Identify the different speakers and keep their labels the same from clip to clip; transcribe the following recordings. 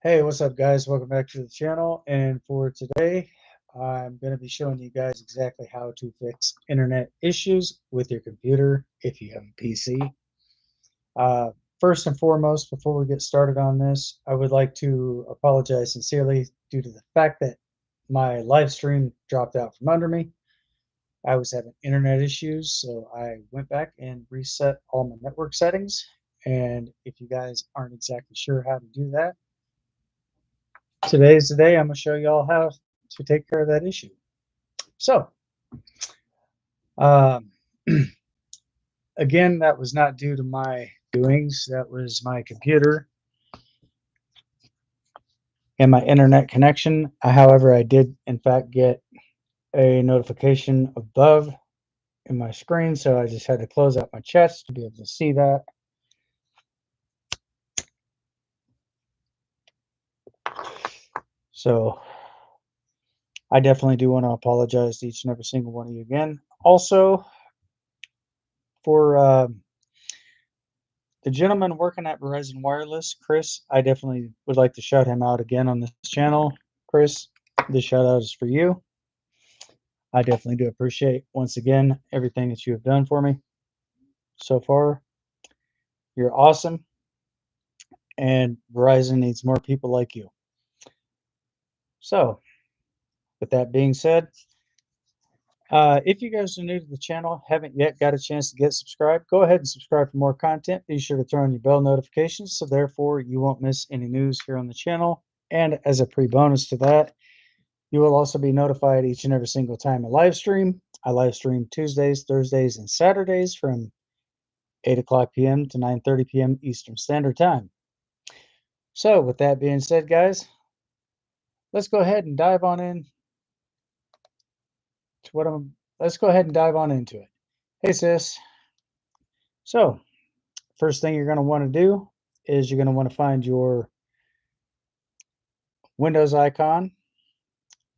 Speaker 1: Hey, what's up, guys? Welcome back to the channel. And for today, I'm going to be showing you guys exactly how to fix internet issues with your computer if you have a PC. Uh, First and foremost, before we get started on this, I would like to apologize sincerely due to the fact that my live stream dropped out from under me. I was having internet issues, so I went back and reset all my network settings. And if you guys aren't exactly sure how to do that, today's the day. I'm going to show you all how to take care of that issue. So, um, again, that was not due to my doings. That was my computer and my internet connection. However, I did, in fact, get a notification above in my screen, so I just had to close out my chest to be able to see that. So, I definitely do want to apologize to each and every single one of you again. Also, for the gentleman working at Verizon Wireless, Chris, I definitely would like to shout him out again on this channel. Chris, this shout out is for you. I definitely do appreciate, once again, everything that you have done for me so far. You're awesome, and Verizon needs more people like you. So, with that being said, if you guys are new to the channel, haven't yet got a chance to get subscribed, go ahead and subscribe for more content. Be sure to turn on your bell notifications so therefore you won't miss any news here on the channel. And as a pre-bonus to that, you will also be notified each and every single time I live stream. I live stream Tuesdays, Thursdays, and Saturdays from 8 o'clock p.m. to 9:30 p.m. Eastern Standard Time. So with that being said, guys, let's go ahead and dive on in to let's go ahead and dive on into it. Hey sis. So first thing you're going to want to do is you're going to want to find your Windows icon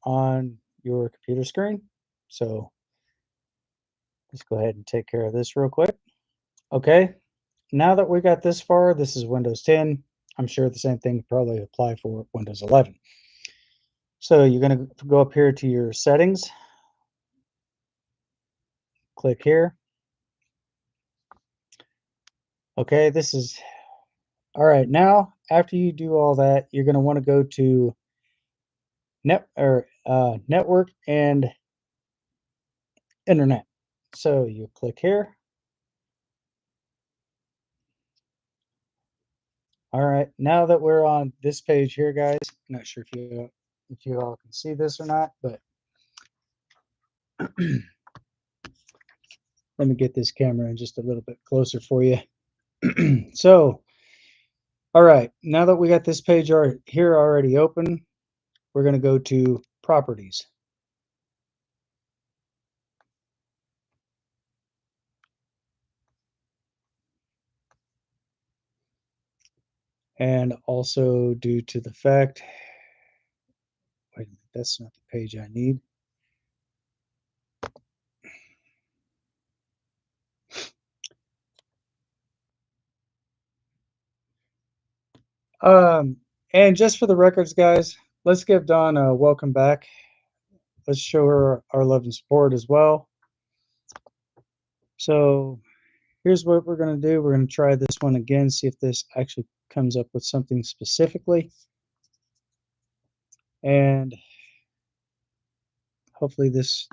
Speaker 1: on your computer screen. So let's go ahead and take care of this real quick. Okay, now that we got this far, this is Windows 10. I'm sure the same thing probably apply for Windows 11. So you're going to go up here to your settings, click here. Okay, this is all right. Now, after you do all that, you're going to want to go to network and internet. So you click here. All right, now that we're on this page here, guys, I'm not sure if you all can see this or not, but let me get this camera in just a little bit closer for you. So, all right, now that we got this page here already open, we're going to go to properties. And also due to the fact, wait a minute, that's not the page I need. And just for the records, guys, let's give Dawn a welcome back. Let's show her our love and support as well. So here's what we're going to do. We're going to try this one again, see if this actually comes up with something specifically. And hopefully this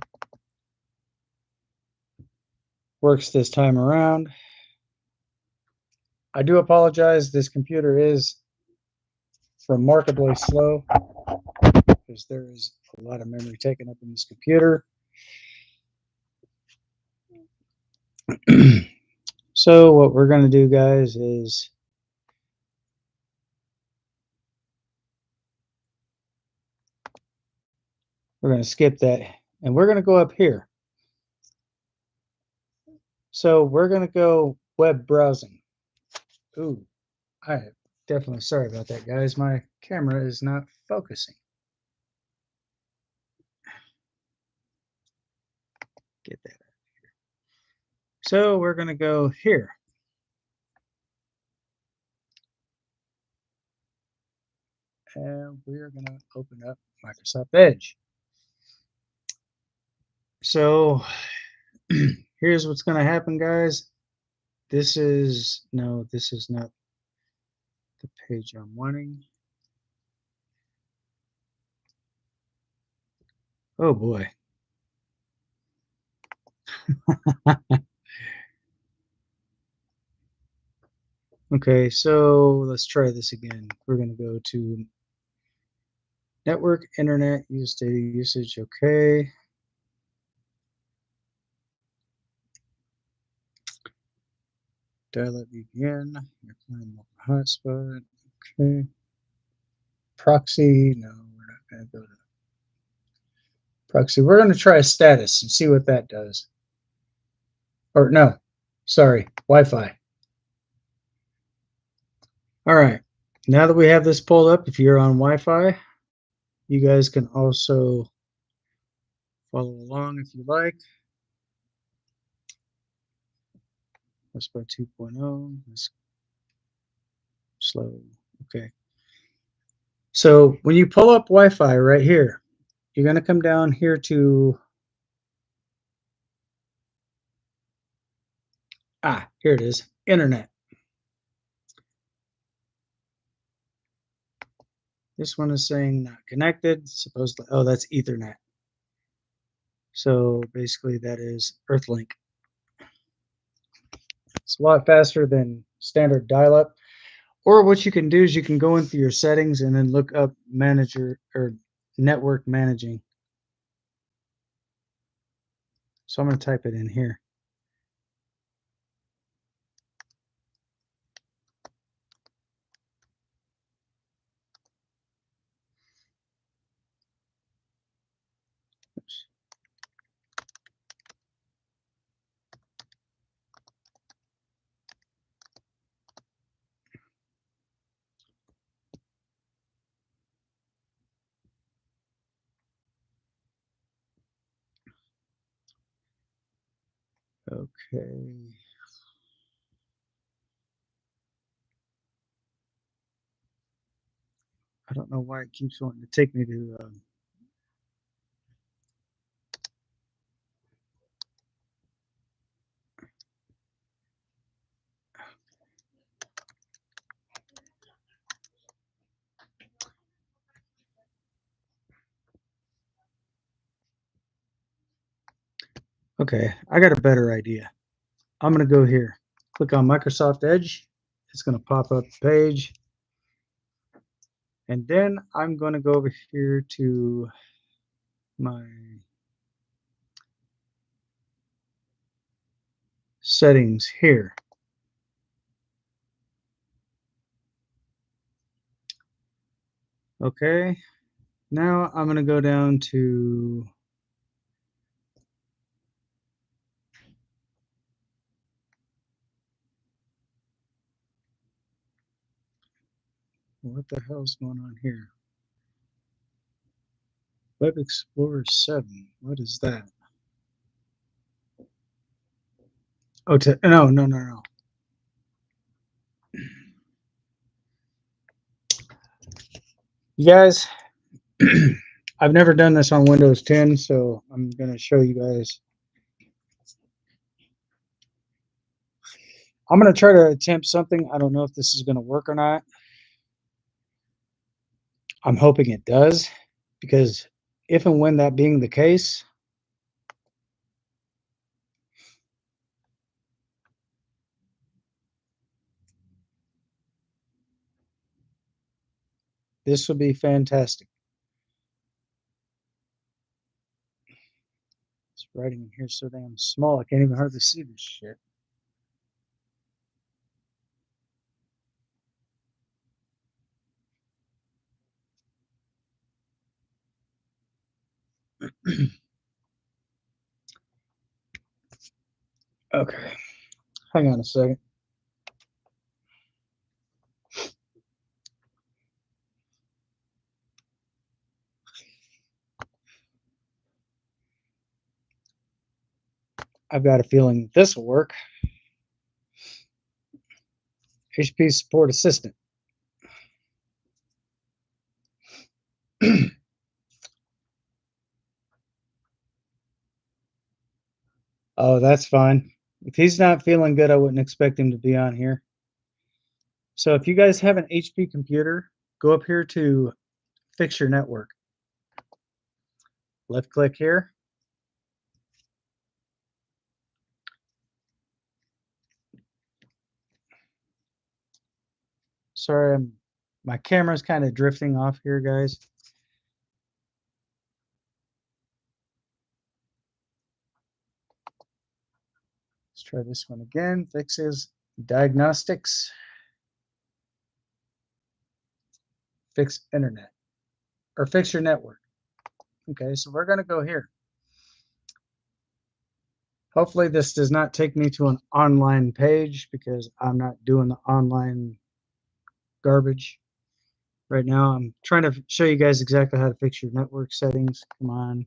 Speaker 1: works this time around. I do apologize. This computer is remarkably slow because there is a lot of memory taken up in this computer. So what we're going to do, guys, is we're going to skip that and we're going to go up here. So we're going to go web browsing. Ooh, I am definitely sorry about that, guys. My camera is not focusing. Get that out of here. So we're going to go here. and we're going to open up Microsoft Edge. So here's what's going to happen, guys. This is not the page I'm wanting. Oh boy. Okay, so let's try this again. We're going to go to network, internet, use data usage. Okay. Dial-up VPN, your client local hotspot. Okay. Proxy, no, we're not going to go to proxy. We're going to try status and see what that does. Or no, sorry, Wi-Fi. All right, now that we have this pulled up, if you're on Wi-Fi, you guys can also follow along if you like. Hotspot 2.0, that's slow, okay. So when you pull up Wi-Fi right here, you're going to come down here to, here it is, internet. This one is saying not connected, supposedly, oh, that's Ethernet. So basically that is Earthlink. It's a lot faster than standard dial-up. Or what you can do is you can go into your settings and then look up manager or network managing. So I'm going to type it in here. Oops. Okay. I don't know why it keeps wanting to take me to okay, I got a better idea. I'm going to go here, click on Microsoft Edge. It's going to pop up the page. And then I'm going to go over here to my settings here. Okay, now I'm going to go down to what the hell's going on here? Web Explorer 7. What is that? Oh, no. You guys, I've never done this on Windows 10, so I'm going to show you guys. I'm going to try to attempt something. I don't know if this is going to work or not. I'm hoping it does, because if and when that being the case, this will be fantastic. It's writing in here so damn small, I can't even hardly see this shit. Okay, hang on a second. I've got a feeling this will work. HP Support Assistant. that's fine. If he's not feeling good, I wouldn't expect him to be on here. So if you guys have an HP computer, go up here to Fix Your Network. Left click here. Sorry, my camera's kind of drifting off here, guys. Let's try this one again. Fixes diagnostics. Fix internet or fix your network. Okay, so we're going to go here. Hopefully this does not take me to an online page because I'm not doing the online garbage right now. I'm trying to show you guys exactly how to fix your network settings. Come on.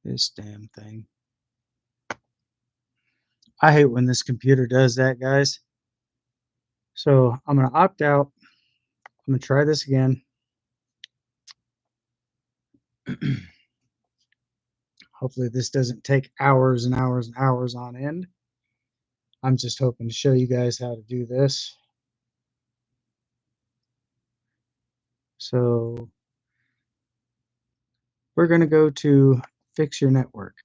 Speaker 1: This damn thing. I hate when this computer does that, guys. So I'm going to opt out. I'm going to try this again. Hopefully this doesn't take hours and hours and hours on end. I'm just hoping to show you guys how to do this. So we're going to go to Fix Your Network.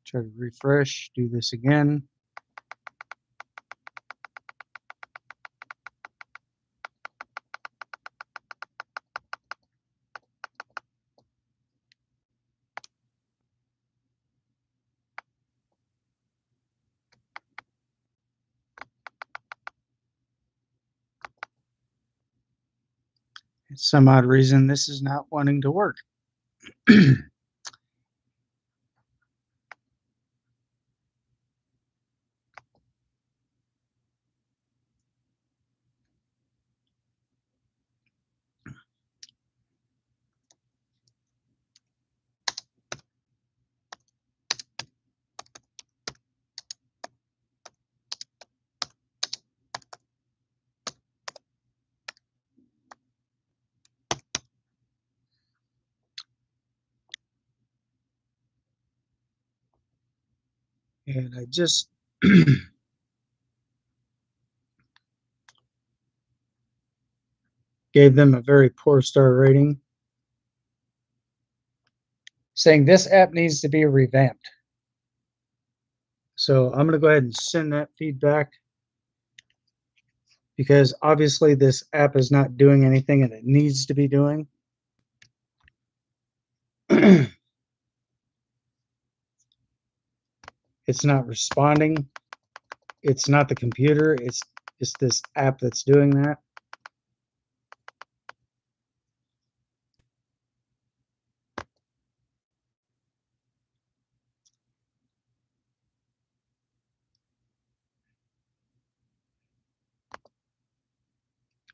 Speaker 1: Try to refresh, do this again. For some odd reason, this is not wanting to work. And I just gave them a very poor star rating, saying this app needs to be revamped. So I'm going to go ahead and send that feedback because obviously this app is not doing anything that it needs to be doing. It's not responding. It's not the computer. It's this app that's doing that.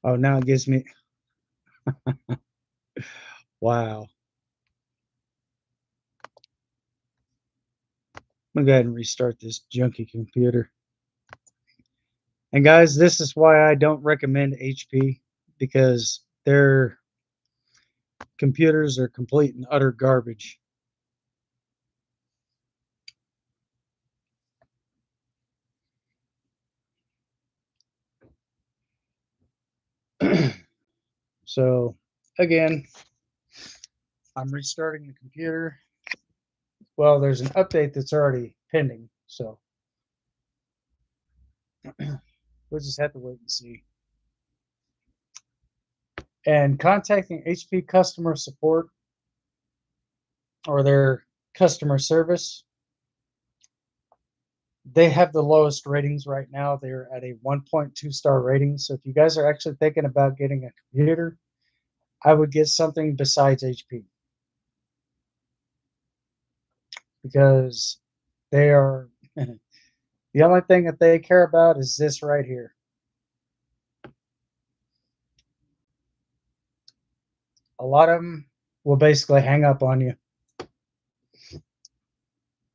Speaker 1: Oh, now it gives me. Wow. I'm going to go ahead and restart this junky computer. And guys, this is why I don't recommend HP, because their computers are complete and utter garbage. So again, I'm restarting the computer. Well, there's an update that's already pending, so we'll just have to wait and see. And contacting HP customer support or their customer service, they have the lowest ratings right now. They're at a 1.2 star rating. So if you guys are actually thinking about getting a computer, I would get something besides HP because they are the only thing that they care about is this right here. A lot of them will basically hang up on you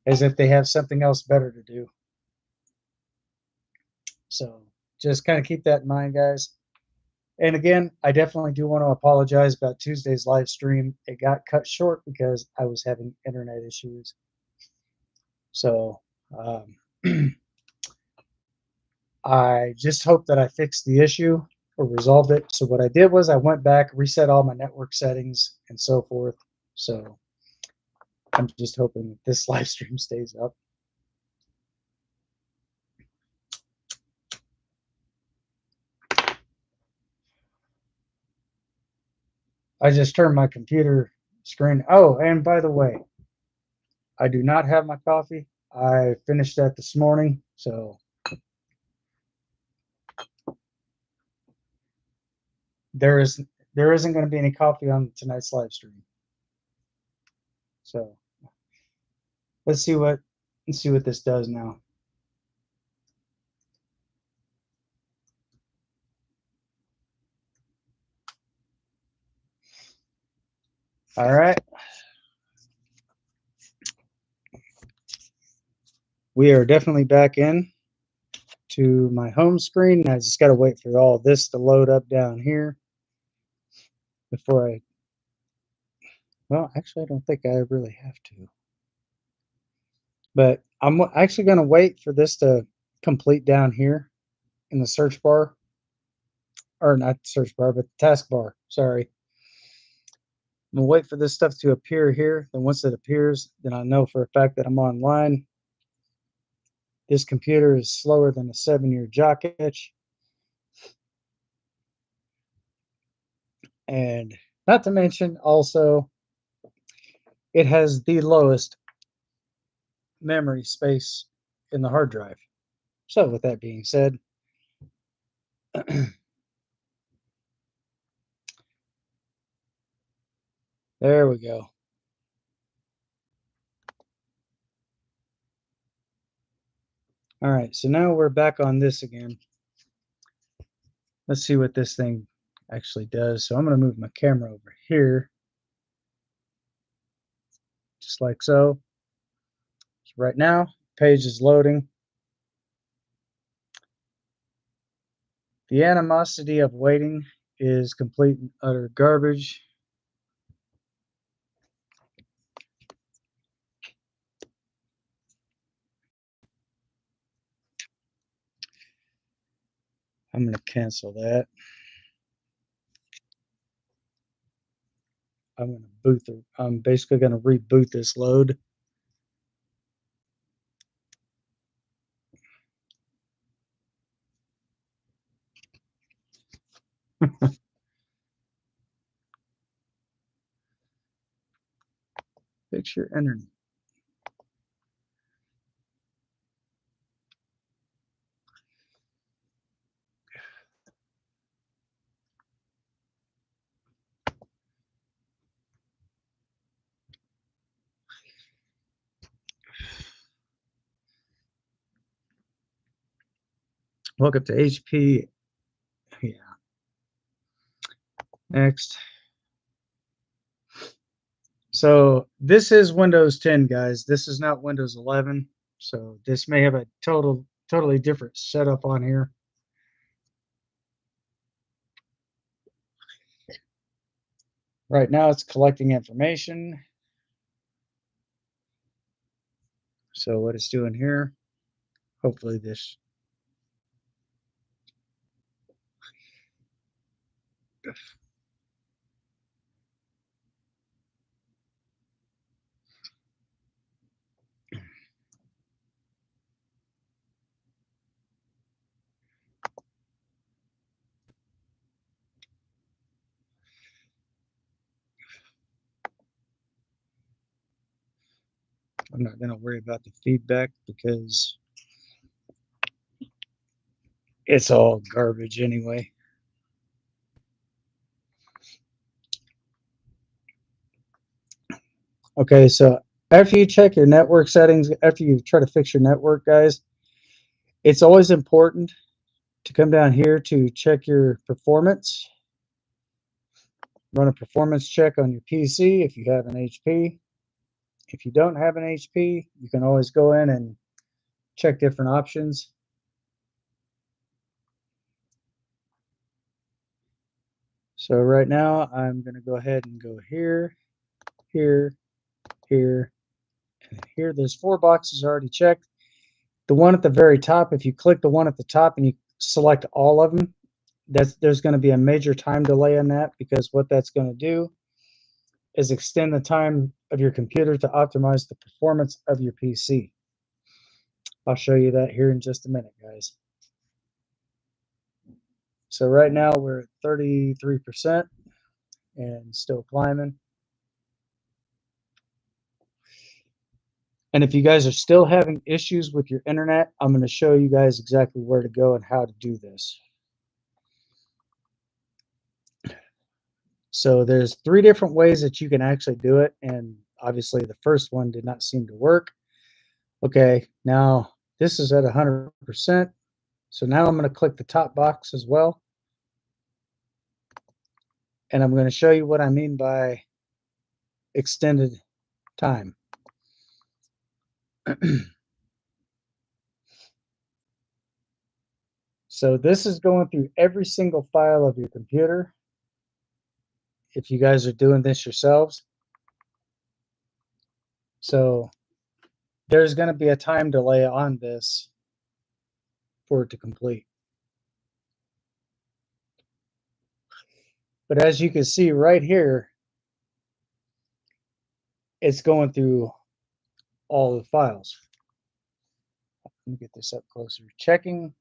Speaker 1: as if they have something else better to do. So just kind of keep that in mind, guys. And again, I definitely do want to apologize about Tuesday's live stream. It got cut short because I was having internet issues. So I just hope that I fixed the issue or resolved it. So what I did was I went back, reset all my network settings and so forth. So I'm just hoping this live stream stays up. I just turned my computer screen. Oh, and by the way, I do not have my coffee. I finished that this morning, so there isn't going to be any coffee on tonight's live stream. So let's see what this does now. All right. We are definitely back in to my home screen. I just got to wait for all this to load up down here before well, actually, I don't think I really have to. But I'm actually going to wait for this to complete down here in the search bar. Or not search bar, but the taskbar. Sorry. I'm going to wait for this stuff to appear here. Then once it appears, then I know for a fact that I'm online. This computer is slower than a 7-year jock itch. And not to mention also, it has the lowest memory space in the hard drive. So with that being said, there we go. All right, so now we're back on this again. Let's see what this thing actually does. So I'm going to move my camera over here, just like so. So right now, page is loading. The animosity of waiting is complete and utter garbage. I'm going to cancel that. I'm basically going to reboot this load. Picture internet. Welcome to HP. Yeah. Next. So this is Windows 10, guys. This is not Windows 11. So this may have a totally different setup on here. Right now it's collecting information. So what it's doing here, hopefully this. I'm not going to worry about the feedback because it's all garbage anyway. Okay, so after you check your network settings, after you try to fix your network, guys, it's always important to come down here to check your performance. Run a performance check on your PC if you have an HP. If you don't have an HP, you can always go in and check different options. So right now, I'm going to go ahead and go here, here, here, and here. There's 4 boxes already checked. The one at the very top, if you click the one at the top and you select all of them, there's going to be a major time delay on that, because what that's going to do is extend the time of your computer to optimize the performance of your PC. I'll show you that here in just a minute, guys. So right now we're at 33% and still climbing. And if you guys are still having issues with your internet, I'm going to show you guys exactly where to go and how to do this. So there's 3 different ways that you can actually do it, and obviously the first one did not seem to work. Okay, now this is at 100%. So now I'm going to click the top box as well. And I'm going to show you what I mean by extended time. So this is going through every single file of your computer. If you guys are doing this yourselves. So there's going to be a time delay on this for it to complete. But as you can see right here, it's going through all the files. Let me get this up closer. Checking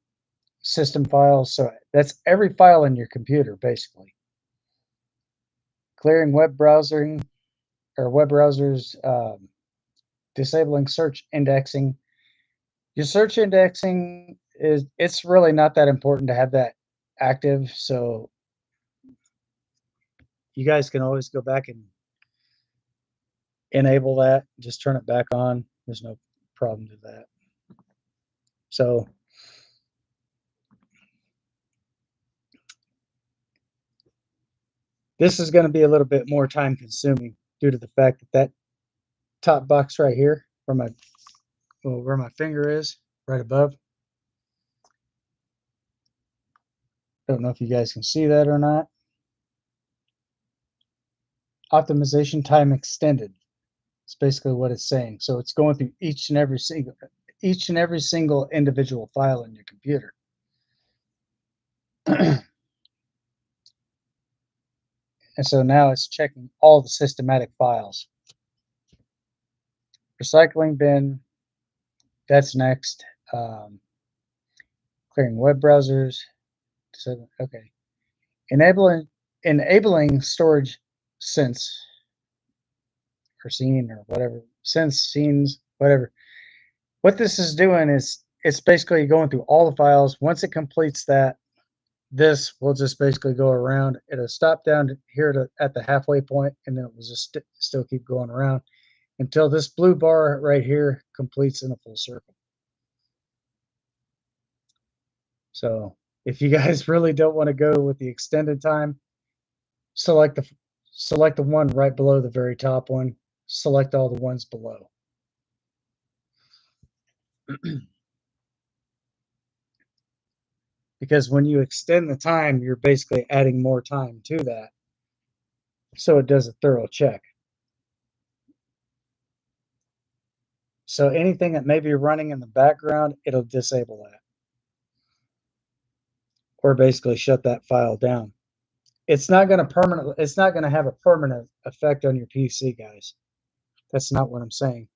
Speaker 1: system files. So that's every file in your computer, basically. Clearing web browsing or web browsers, disabling search indexing. Your search indexing it's really not that important to have that active. So you guys can always go back and enable that. Just turn it back on. There's no problem to that. So this is going to be a little bit more time consuming due to the fact that that top box right here where my finger is, right above. Don't know if you guys can see that or not. Optimization time extended. It's basically what it's saying. So it's going through each and every single individual file in your computer. And so now it's checking all the systematic files. Recycling bin, that's next. Clearing web browsers. So okay. Enabling storage since or scene or whatever. Since scenes, whatever. What this is doing is it's basically going through all the files. Once it completes that, this will just basically go around. It'll stop down here at the halfway point, and then it will just still keep going around until this blue bar right here completes in a full circle. So if you guys really don't want to go with the extended time, select the one right below the very top one. Select all the ones below. Because when you extend the time, you're basically adding more time to that. So it does a thorough check. So anything that may be running in the background, it'll disable that. Or basically shut that file down. It's not going to have a permanent effect on your PC, guys. That's not what I'm saying.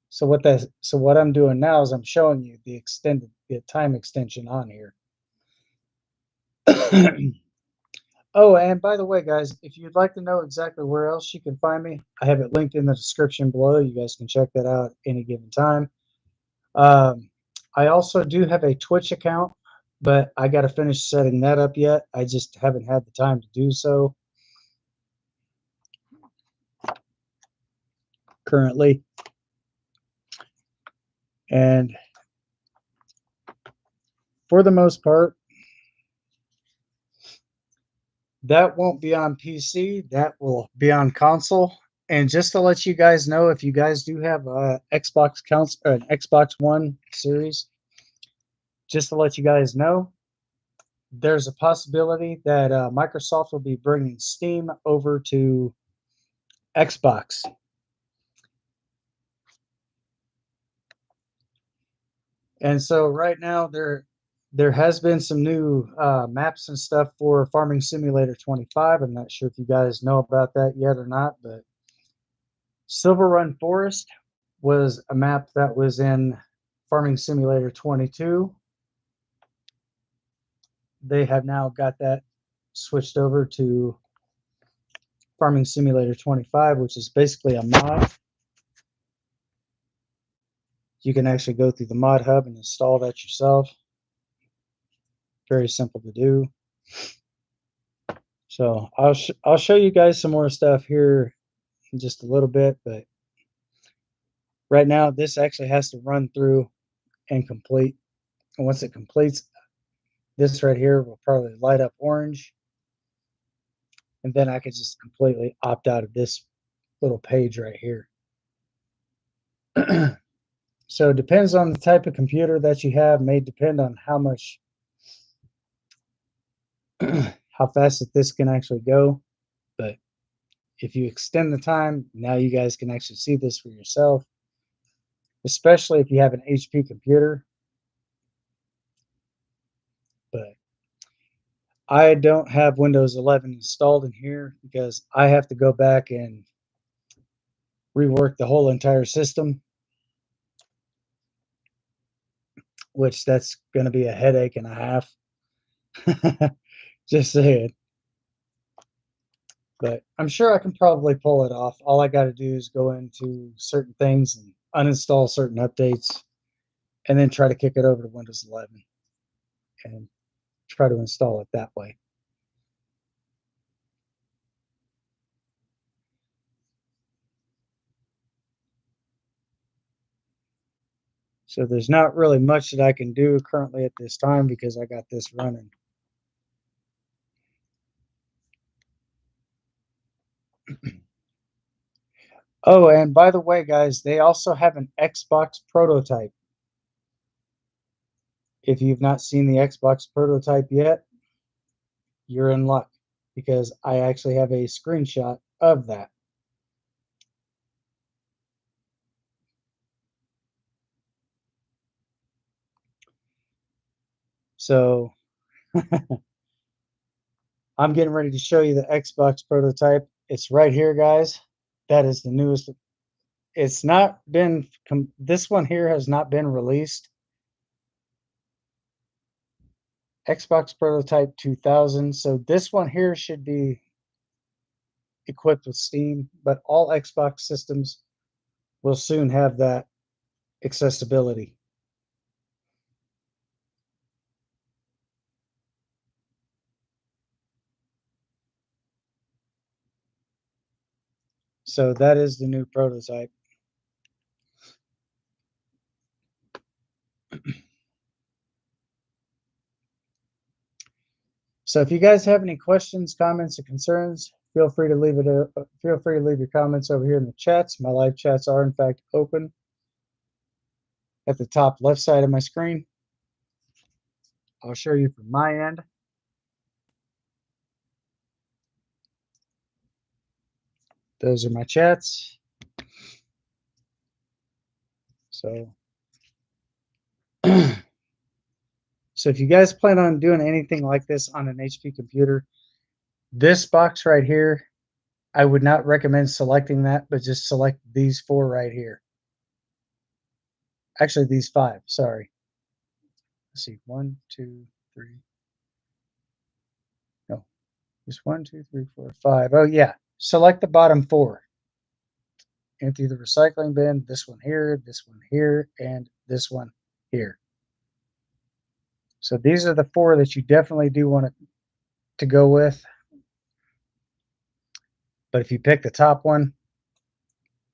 Speaker 1: So what I'm doing now is I'm showing you the time extension on here. Oh, and by the way, guys, if you'd like to know exactly where else you can find me, I have it linked in the description below. You guys can check that out any given time. Um, I also do have a Twitch account, but I got to finish setting that up yet. I just haven't had the time to do so currently. And for the most part, that won't be on PC. That will be on console. And just to let you guys know, if you guys do have a Xbox counts an Xbox One series, just to let you guys know, there's a possibility that Microsoft will be bringing Steam over to Xbox. And so right now there has been some new maps and stuff for Farming Simulator 25. I'm not sure if you guys know about that yet or not, but Silver Run Forest was a map that was in Farming Simulator 22. They have now got that switched over to Farming Simulator 25, which is basically a mod. You can actually go through the mod hub and install that yourself. Very simple to do. So I'll show you guys some more stuff here in just a little bit, but right now this actually has to run through and complete. And once it completes, this right here will probably light up orange. And then I could just completely opt out of this little page right here. So it depends on the type of computer that you have, may depend on how much how fast that this can actually go. But if you extend the time, now you guys can actually see this for yourself, especially if you have an HP computer. But I don't have Windows 11 installed in here because I have to go back and rework the whole entire system, which that's going to be a headache and a half. Just saying. But I'm sure I can probably pull it off. All I got to do is go into certain things and uninstall certain updates and then try to kick it over to Windows 11 and try to install it that way. So there's not really much that I can do currently at this time because I got this running. Oh, and by the way, guys, they also have an Xbox prototype. If you've not seen the Xbox prototype yet, you're in luck because I actually have a screenshot of that. So I'm getting ready to show you the Xbox prototype. It's right here, guys. That is the newest. It's not been, this one here has not been released. Xbox prototype 2000. So this one here should be equipped with Steam, but all Xbox systems will soon have that accessibility. So that is the new prototype. So if you guys have any questions, comments, or concerns, feel free to leave your comments over here in the chats. My live chats are in fact open at the top left side of my screen. I'll show you from my end. Those are my chats. So so if you guys plan on doing anything like this on an HP computer, this box right here, I would not recommend selecting that, but just select these 4 right here. Actually, these 5, sorry. Let's see, 1, 2, 3. No, There's 1, 2, 3, 4, 5. Oh yeah. Select the bottom 4. Empty the recycling bin. This one here, and this one here. So these are the 4 that you definitely do want to go with. But if you pick the top one,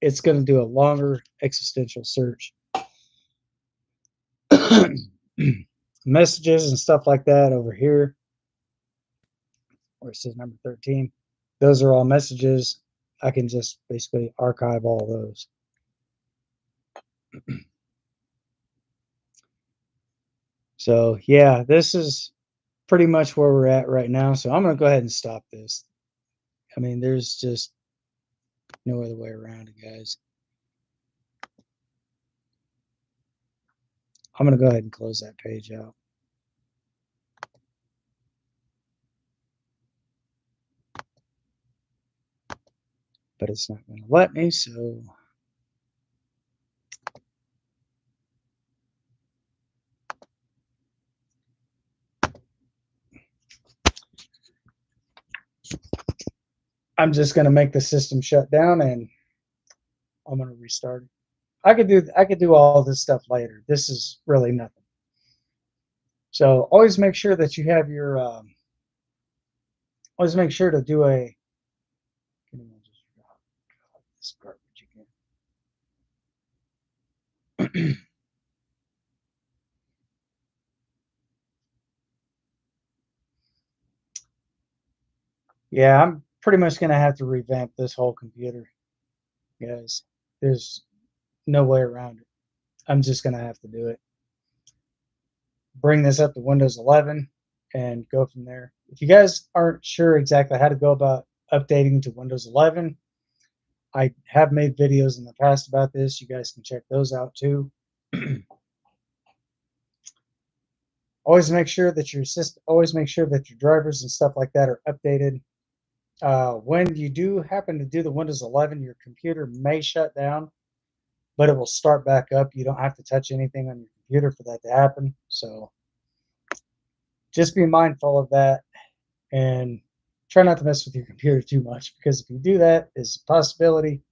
Speaker 1: it's going to do a longer existential search. Messages and stuff like that over here, where it says number 13. Those are all messages. I can just basically archive all those. So yeah, this is pretty much where we're at right now. So I'm going to go ahead and stop this. I mean, there's just no other way around it, guys. I'm going to go ahead and close that page out. But it's not going to let me, so I'm just going to make the system shut down and I'm going to restart it. I could do all this stuff later. This is really nothing. So always make sure that you have your always make sure to do a this garbage again. Yeah, I'm pretty much going to have to revamp this whole computer, guys. There's no way around it. I'm just going to have to do it. Bring this up to Windows 11 and go from there. If you guys aren't sure exactly how to go about updating to Windows 11, I have made videos in the past about this. You guys can check those out too. Always make sure that your system, always make sure that your drivers and stuff like that are updated. When you do happen to do the Windows 11, your computer may shut down, but it will start back up. You don't have to touch anything on your computer for that to happen. So just be mindful of that and try not to mess with your computer too much, because if you do that, there's a possibility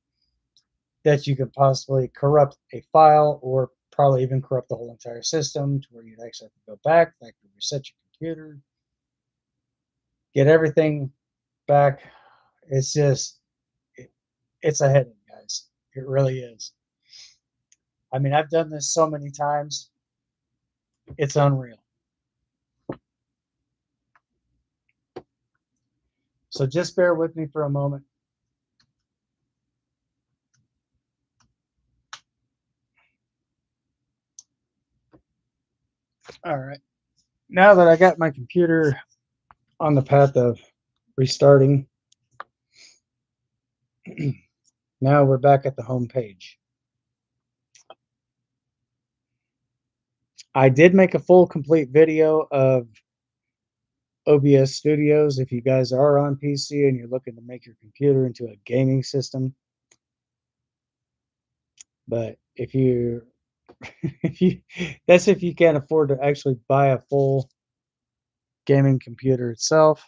Speaker 1: that you could possibly corrupt a file or probably even corrupt the whole entire system to where you'd actually have to go back, like reset your computer, get everything back. It's just, it's a headache, guys. It really is. I mean, I've done this so many times. It's unreal. So just bear with me for a moment. All right. Now that I got my computer on the path of restarting, now we're back at the home page. I did make a full complete video of OBS Studios if you guys are on PC and you're looking to make your computer into a gaming system. But if you that's if you can't afford to actually buy a full gaming computer itself.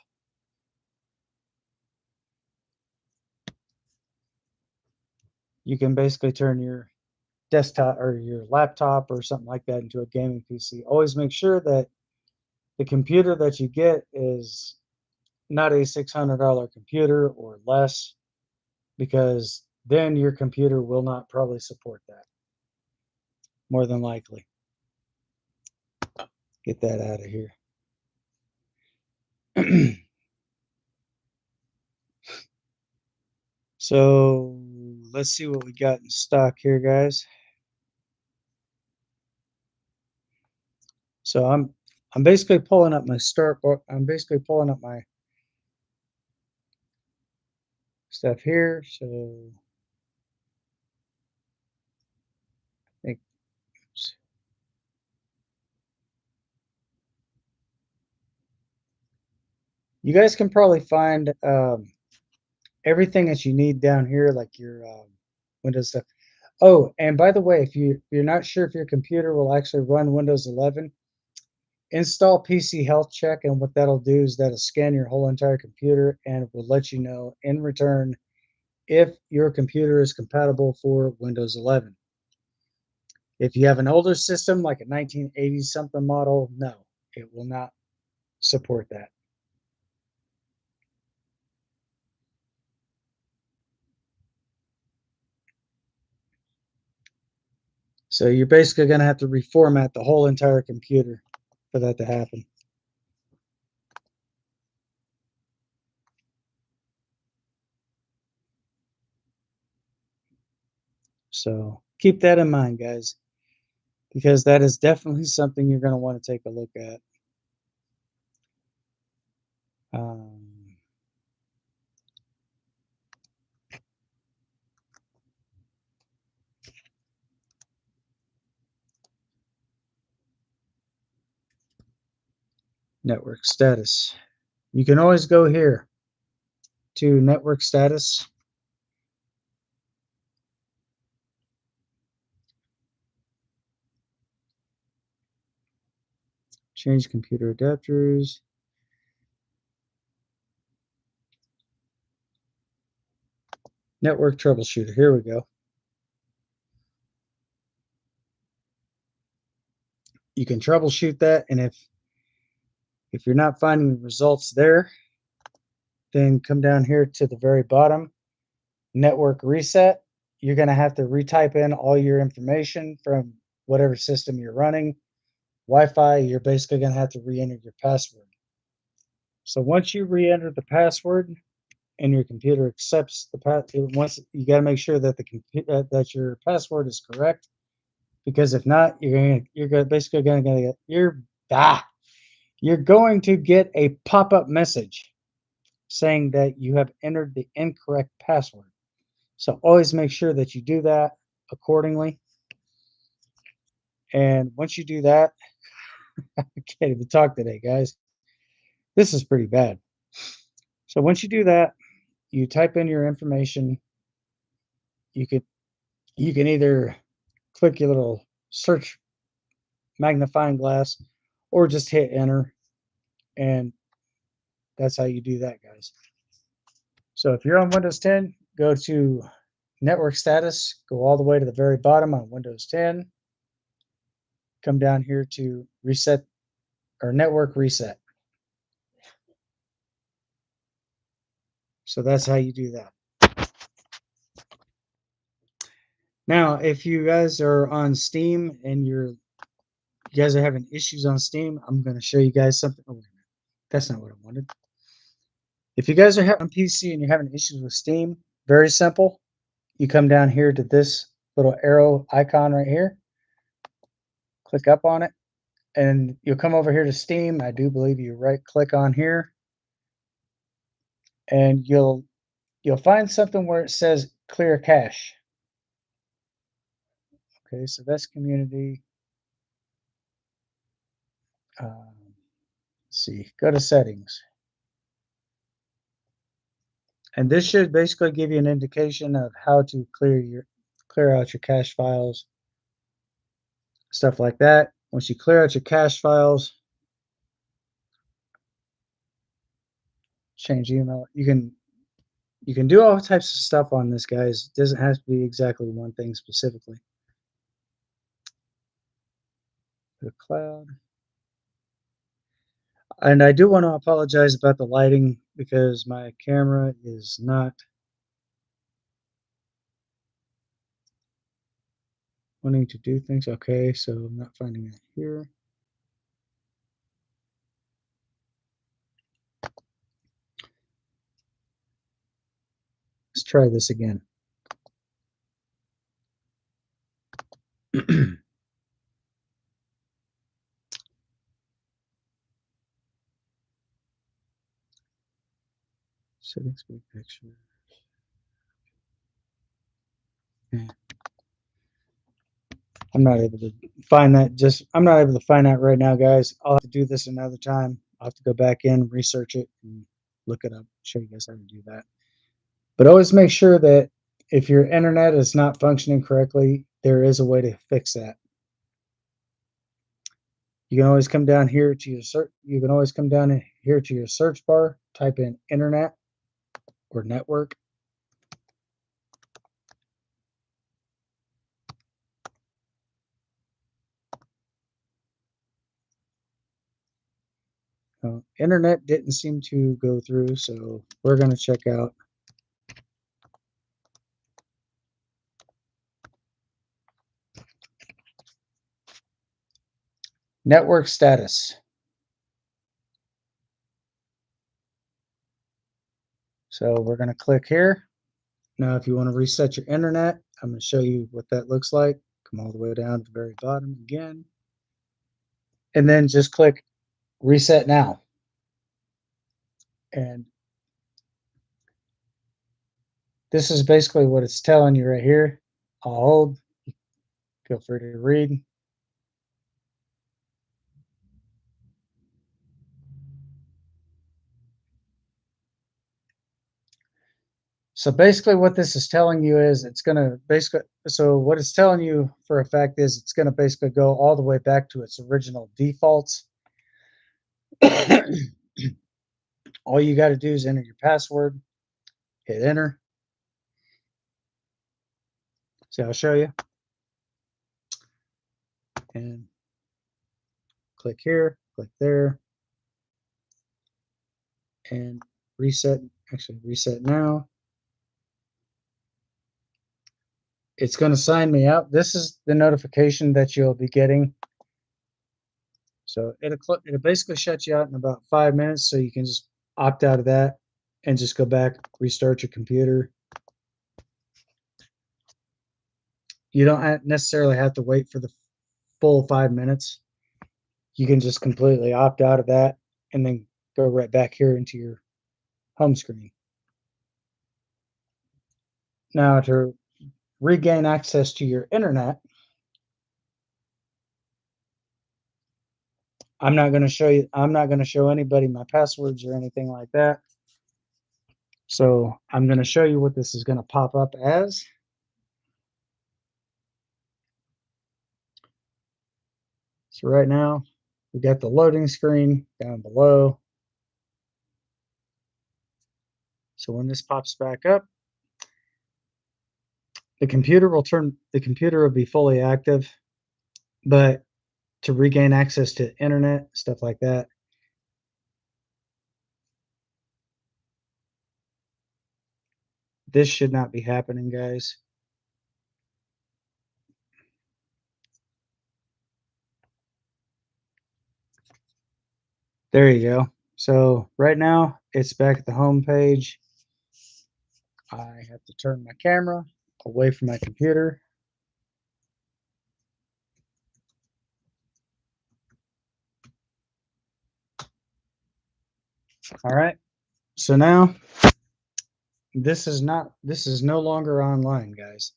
Speaker 1: You can basically turn your desktop or your laptop or something like that into a gaming PC. Always make sure that the computer that you get is not a $600 computer or less, because then your computer will not probably support that, more than likely. Get that out of here. So let's see what we got in stock here, guys. So I'm basically pulling up my start book. I'm basically pulling up my stuff here. So I think, you guys can probably find everything that you need down here, like your Windows stuff. Oh, and by the way, if you're not sure if your computer will actually run Windows 11, install PC Health Check, and what that'll do is that'll scan your whole entire computer and will let you know in return if your computer is compatible for Windows 11. If you have an older system like a 1980 something model, no, it will not support that. So you're basically going to have to reformat the whole entire computer for that to happen. So keep that in mind, guys, because that is definitely something you're going to want to take a look at. Network status. You can always go here to network status. Change computer adapters. Network troubleshooter. Here we go. You can troubleshoot that, and if you're not finding the results there, then come down here to the very bottom, network reset. You're going to have to retype in all your information from whatever system you're running. Wi-Fi, you're basically going to have to re-enter your password. So once you re-enter the password and your computer accepts the once you got to make sure that that your password is correct, because if not, you're basically going to get you're going to get a pop-up message saying that you have entered the incorrect password. So always make sure that you do that accordingly. And once you do that, I can't even talk today, guys. This is pretty bad. So once you do that, you type in your information. You can either click your little search magnifying glass or just hit enter, and that's how you do that, guys. So if you're on Windows 10, go to network status, go all the way to the very bottom on Windows 10, come down here to reset or network reset. So that's how you do that. Now, if you guys are on Steam and you guys are having issues on Steam, I'm going to show you guys something. Oh, wait a minute. That's not what I wanted. If you guys are having PC and you're having issues with Steam, very simple. You come down here to this little arrow icon right here. Click up on it, and you'll come over here to Steam. I do believe you right-click on here, and you'll find something where it says clear cache. Okay, so that's community. Let's see, go to settings. And this should basically give you an indication of how to clear out your cache files, stuff like that. Once you clear out your cache files, change email. You can do all types of stuff on this, guys. It doesn't have to be exactly one thing specifically. The cloud. And I do want to apologize about the lighting because my camera is not wanting to do things. Okay, so I'm not finding it here. Let's try this again. Settings, big picture. Yeah. I'm not able to find that. I'm not able to find that right now, guys. I'll have to do this another time. I'll have to go back in, research it, and look it up, show you guys how to do that. But always make sure that if your internet is not functioning correctly, there is a way to fix that. You can always come down here to your search. You can always come down here to your search bar, type in internet or network. Internet didn't seem to go through, so we're going to check out network status. So we're going to click here. Now, if you want to reset your internet, I'm going to show you what that looks like. Come all the way down to the very bottom again. And then just click reset now. And this is basically what it's telling you right here. I'll hold. Feel free to read. So basically what this is telling you is it's going to so what it's telling you for a fact is it's going to basically go all the way back to its original defaults. All you got to do is enter your password, hit enter. So I'll show you. And click here, click there, and reset, actually reset now. It's going to sign me out. This is the notification that you'll be getting. So it'll basically shut you out in about 5 minutes, so you can just opt out of that and just go back, restart your computer. You don't necessarily have to wait for the full 5 minutes. You can just completely opt out of that and then go right back here into your home screen. Now, to regain access to your internet, I'm not going to show anybody my passwords or anything like that. So I'm going to show you what this is going to pop up as. So right now, we got the loading screen down below. So when this pops back up, the computer will be fully active, but to regain access to internet, stuff like that, this should not be happening, guys. There you go. So right now it's back at the home page. I have to turn my camera away from my computer. All right. So now this is no longer online, guys.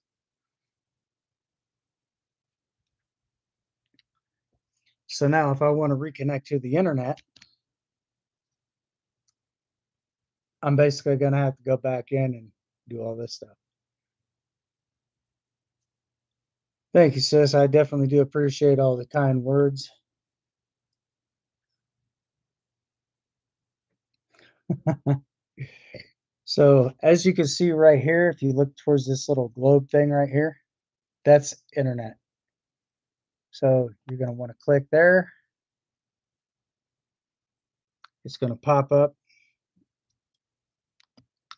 Speaker 1: So now if I want to reconnect to the internet, I'm basically going to have to go back in and do all this stuff. Thank you, sis. I definitely do appreciate all the kind words. So as you can see right here, if you look towards this little globe thing right here, that's internet. So you're going to want to click there. It's going to pop up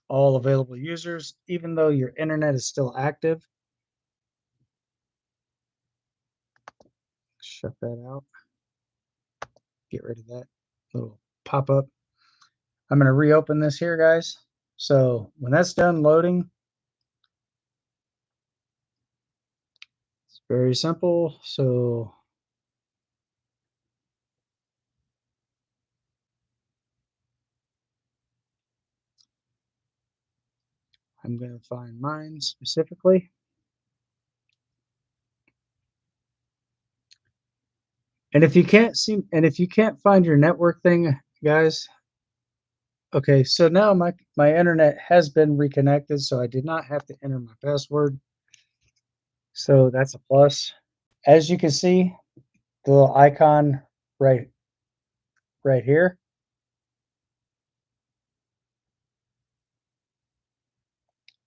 Speaker 1: all available users, even though your internet is still active. Shut that out. Get rid of that little pop-up. I'm going to reopen this here, guys. So when that's done loading, it's very simple. So I'm going to find mine specifically. And if you can't find your network thing, guys, okay, so now my internet has been reconnected, so I did not have to enter my password. So that's a plus. As you can see, the little icon right here.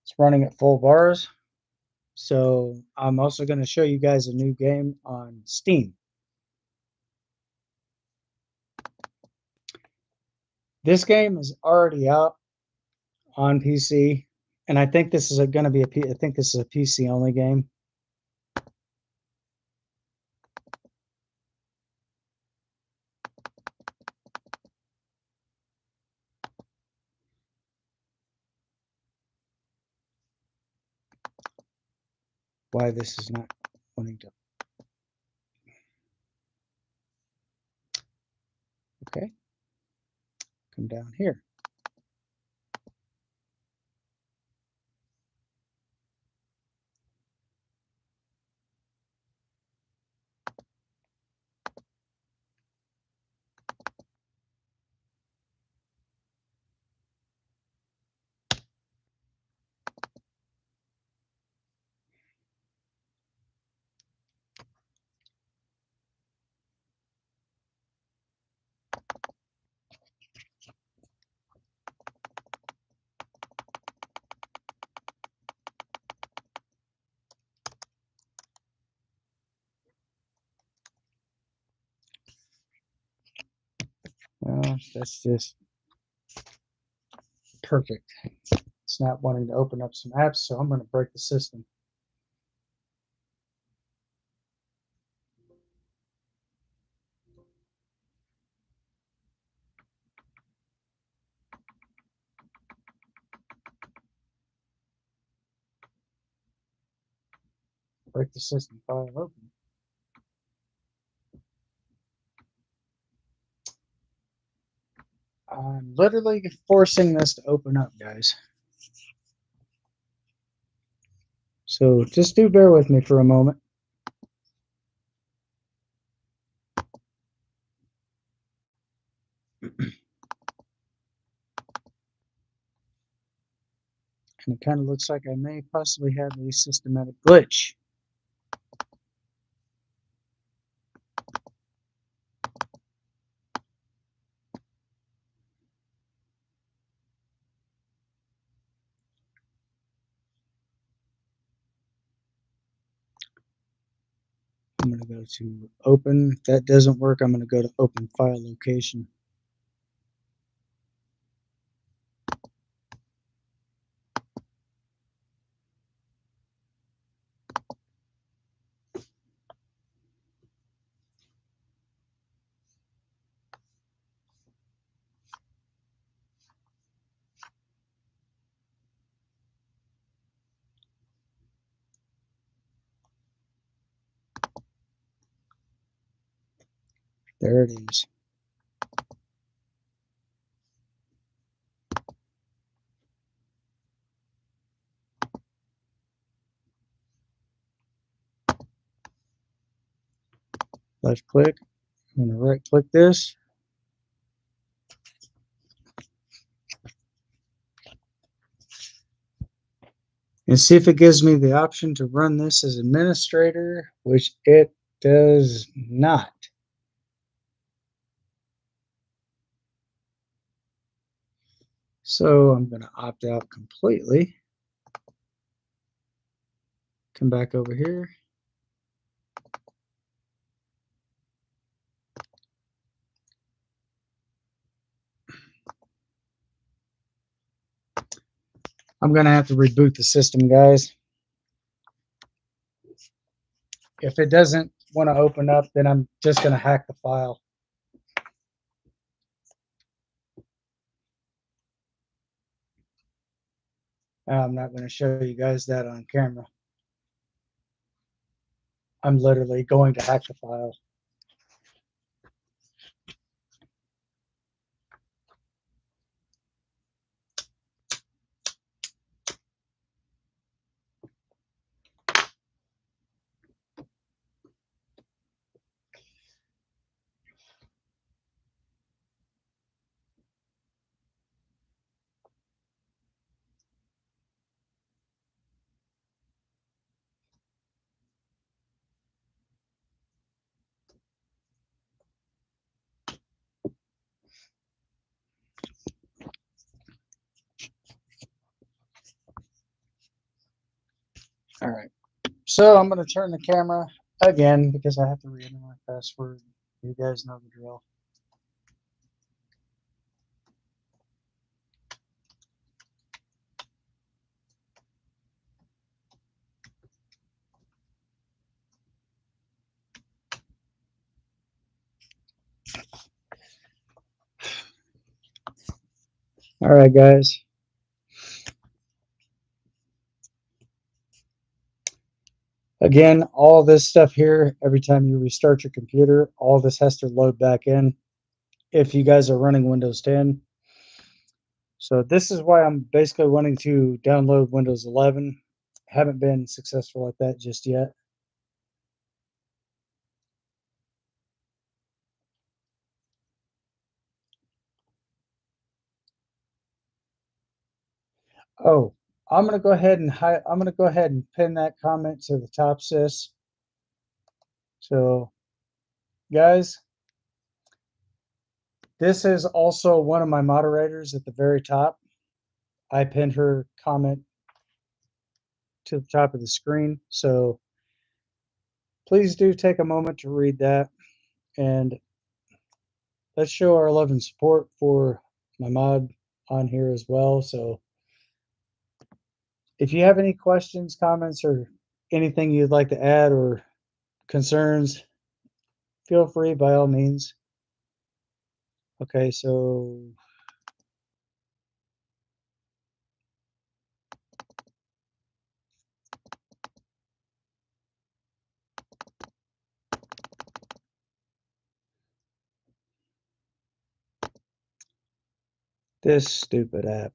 Speaker 1: It's running at full bars. So I'm also going to show you guys a new game on Steam. This game is already out on PC, and I think this is going to be I think this is a PC only game. Why this is not wanting to. Okay, come down here. Well, that's just perfect. It's not wanting to open up some apps, so I'm going to break the system. Break the system file open. I'm literally forcing this to open up, guys. So just do bear with me for a moment. And it kind of looks like I may possibly have a systematic glitch. I'm going to go to open. If that doesn't work, I'm going to go to open file location. There it is. Left click. I'm going to right click this. And see if it gives me the option to run this as administrator, which it does not. So I'm going to opt out completely. Come back over here. I'm going to have to reboot the system, guys. If it doesn't want to open up, then I'm just going to hack the file. I'm not going to show you guys that on camera. I'm literally going to hack the file. All right. So I'm going to turn the camera again because I have to re-enter my password. You guys know the drill. All right, guys. Again, all this stuff here, every time you restart your computer, all this has to load back in if you guys are running Windows 10. So this is why I'm basically wanting to download Windows 11. Haven't been successful at that just yet. Oh, I'm gonna go ahead and pin that comment to the top, sis. So, guys, this is also one of my moderators at the very top. I pinned her comment to the top of the screen. So please do take a moment to read that, and let's show our love and support for my mod on here as well. So if you have any questions, comments, or anything you'd like to add or concerns, feel free by all means. Okay, so this stupid app.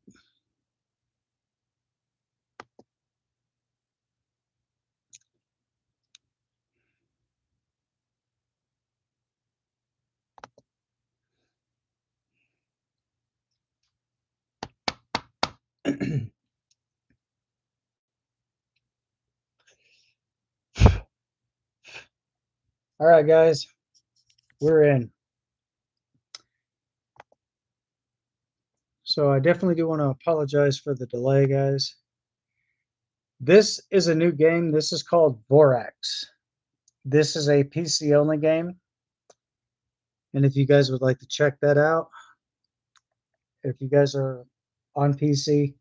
Speaker 1: All right, guys, we're in. So I definitely do want to apologize for the delay, guys. This is a new game. This is called Vorax. This is a PC only game. And if you guys would like to check that out, if you guys are on PC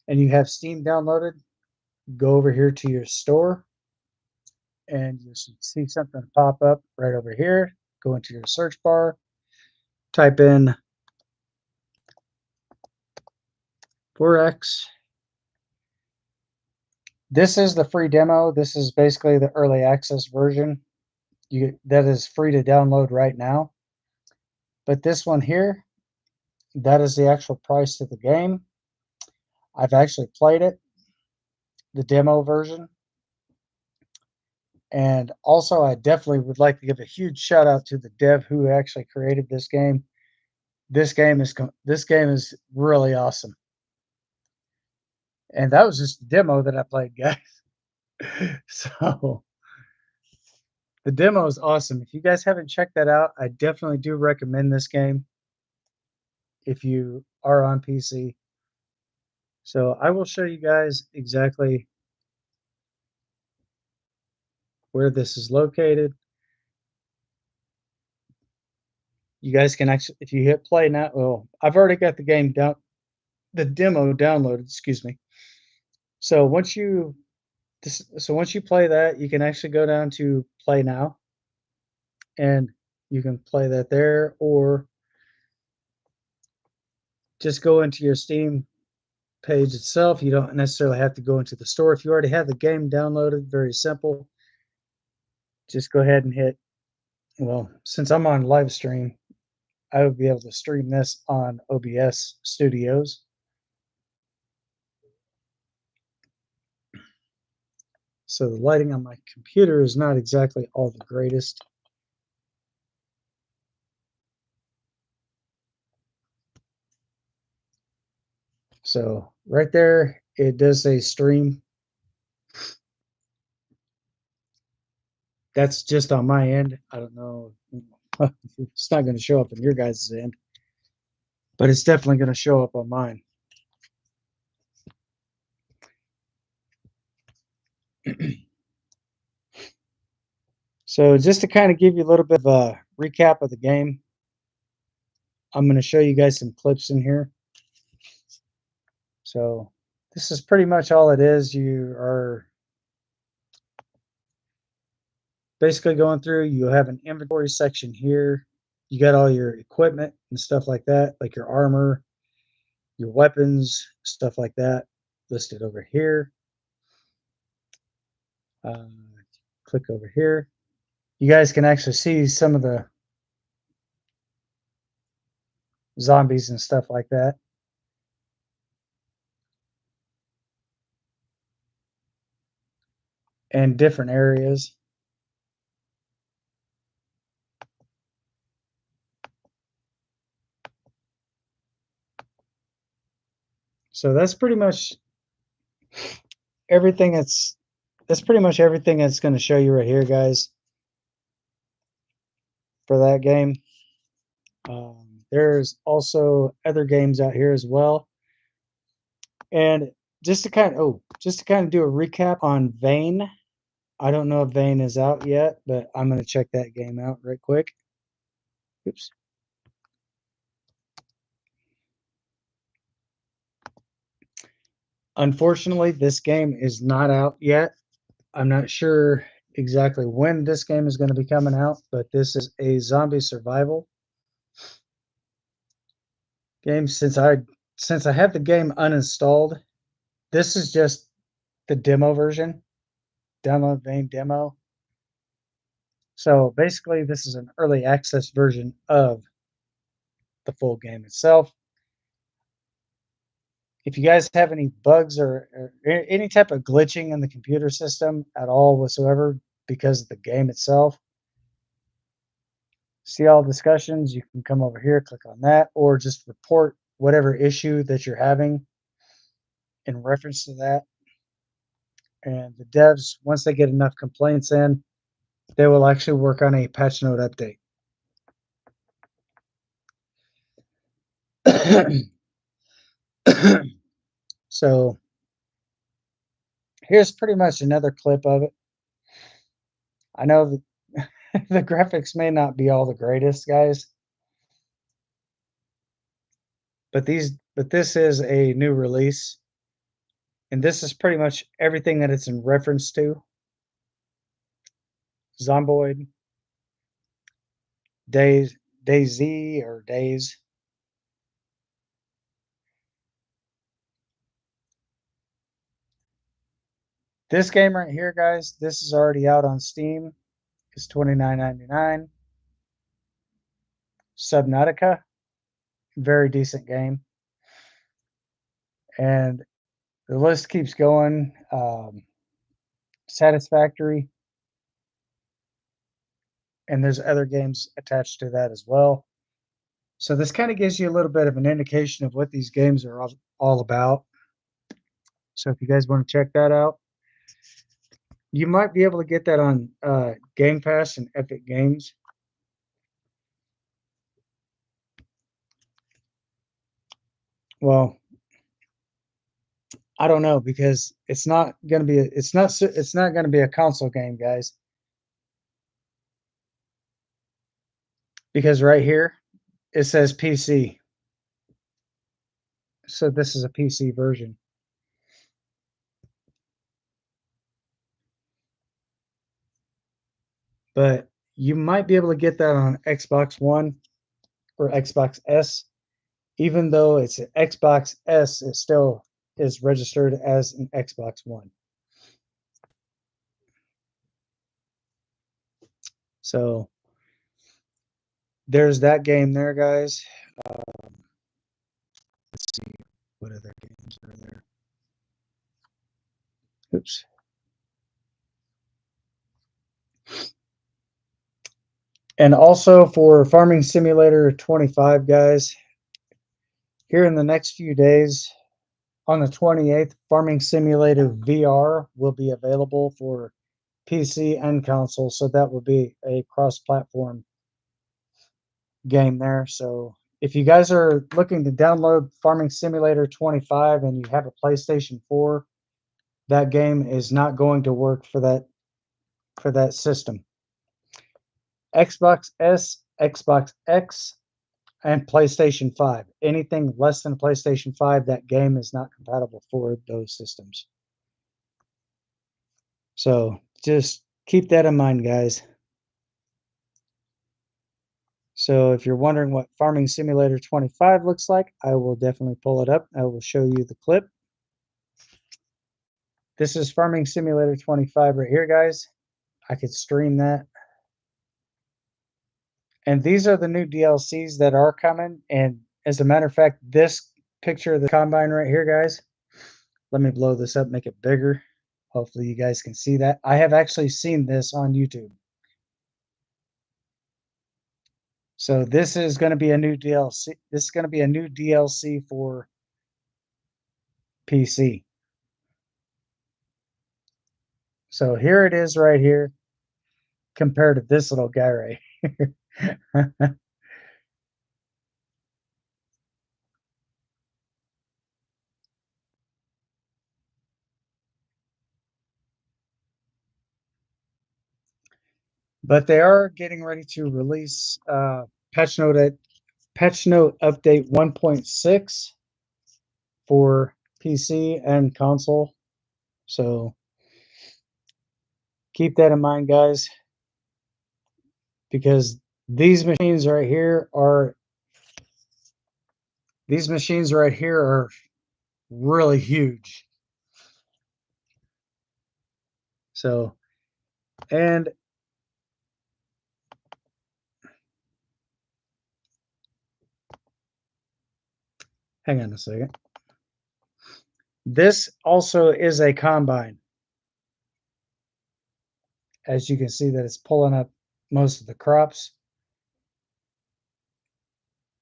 Speaker 1: and you have Steam downloaded, go over here to your store and you should see something pop up right over here. Go into your search bar, type in Vorax. This is the free demo. This is basically the early access version. That is free to download right now. But this one here, that is the actual price of the game. I've actually played it, the demo version. And also, I definitely would like to give a huge shout out to the dev who actually created this game. This game is really awesome. And that was just a demo that I played, guys. So the demo is awesome. If you guys haven't checked that out, I definitely do recommend this game if you are on PC. So I will show you guys exactly where this is located. You guys can actually, if you hit play now, well, I've already got the game down, the demo downloaded, excuse me. So once you play that, you can actually go down to play now and you can play that there, or just go into your Steam page itself. You don't necessarily have to go into the store. If you already have the game downloaded, very simple. Just go ahead and hit, well, since I'm on live stream, I would be able to stream this on OBS Studios. So the lighting on my computer is not exactly all the greatest. So right there, it does say stream. That's just on my end. I don't know. It's not going to show up on your guys' end, but it's definitely going to show up on mine. So just to kind of give you a little bit of a recap of the game, I'm going to show you guys some clips in here. So this is pretty much all it is. You are basically going through, you have an inventory section here. You got all your equipment and stuff like that, like your armor, your weapons, stuff like that listed over here. Click over here. You guys can actually see some of the zombies and stuff like that. And different areas. So that's pretty much everything that's pretty much everything that's going to show you right here, guys, for that game. There's also other games out here as well. And just to kind of do a recap on Vane. I don't know if Vane is out yet, but I'm going to check that game out right quick. Oops. Unfortunately, this game is not out yet. I'm not sure exactly when this game is going to be coming out, but this is a zombie survival game. Since I have the game uninstalled, this is just the demo version. Download Vane demo. So basically, this is an early access version of the full game itself. If you guys have any bugs or any type of glitching in the computer system at all whatsoever because of the game itself, see all discussions, you can come over here, click on that, or just report whatever issue that you're having in reference to that. And the devs, once they get enough complaints in, they will actually work on a patch note update. So here's pretty much another clip of it. I know that the graphics may not be all the greatest, guys, but this is a new release, and this is pretty much everything that it's in reference to. Zomboid, DayZ or Days. This game right here, guys, this is already out on Steam. It's $29.99. Subnautica, very decent game. And the list keeps going. Satisfactory. And there's other games attached to that as well. So this kind of gives you a little bit of an indication of what these games are all about. So if you guys want to check that out, you might be able to get that on Game Pass and Epic Games. Well, I don't know because it's not going to be it's not going to be a console game, guys. Because right here it says PC. So this is a PC version. But you might be able to get that on Xbox One or Xbox S. Even though it's an Xbox S, it still is registered as an Xbox One. So there's that game there, guys. Let's see what other games are there. Oops. And also for Farming Simulator 25, guys, here in the next few days, on the 28th, Farming Simulator VR will be available for PC and console. So that will be a cross-platform game there. So if you guys are looking to download Farming Simulator 25 and you have a PlayStation 4, that game is not going to work for that system. Xbox S, Xbox X, and PlayStation 5. Anything less than PlayStation 5, that game is not compatible for those systems. So just keep that in mind, guys. So if you're wondering what Farming Simulator 25 looks like, I will definitely pull it up. I will show you the clip. This is Farming Simulator 25 right here, guys. I could stream that. And these are the new DLCs that are coming. And as a matter of fact, this picture of the combine right here, guys, let me blow this up, make it bigger. Hopefully you guys can see that. I have actually seen this on YouTube. So this is going to be a new DLC. This is going to be a new DLC for PC. So here it is right here compared to this little guy right here. But they are getting ready to release patch note update 1.6 for PC and console. So keep that in mind, guys, because these machines right here are really huge. So, and hang on a second. This also is a combine. As you can see that it's pulling up most of the crops.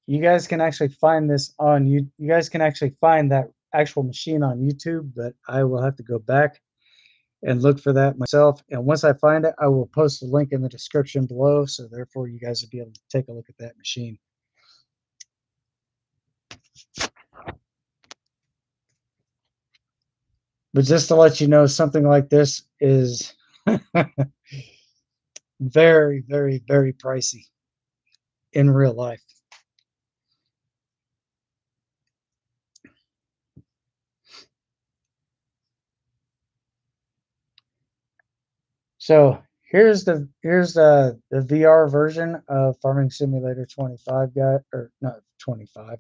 Speaker 1: You guys can actually find this on you guys can actually find that actual machine on YouTube, but I will have to go back and look for that myself. And once I find it, I will post a link in the description below. So therefore you guys will be able to take a look at that machine. But just to let you know, something like this is very, very, very pricey in real life. So here's the VR version of Farming Simulator 25, guy, or not 25.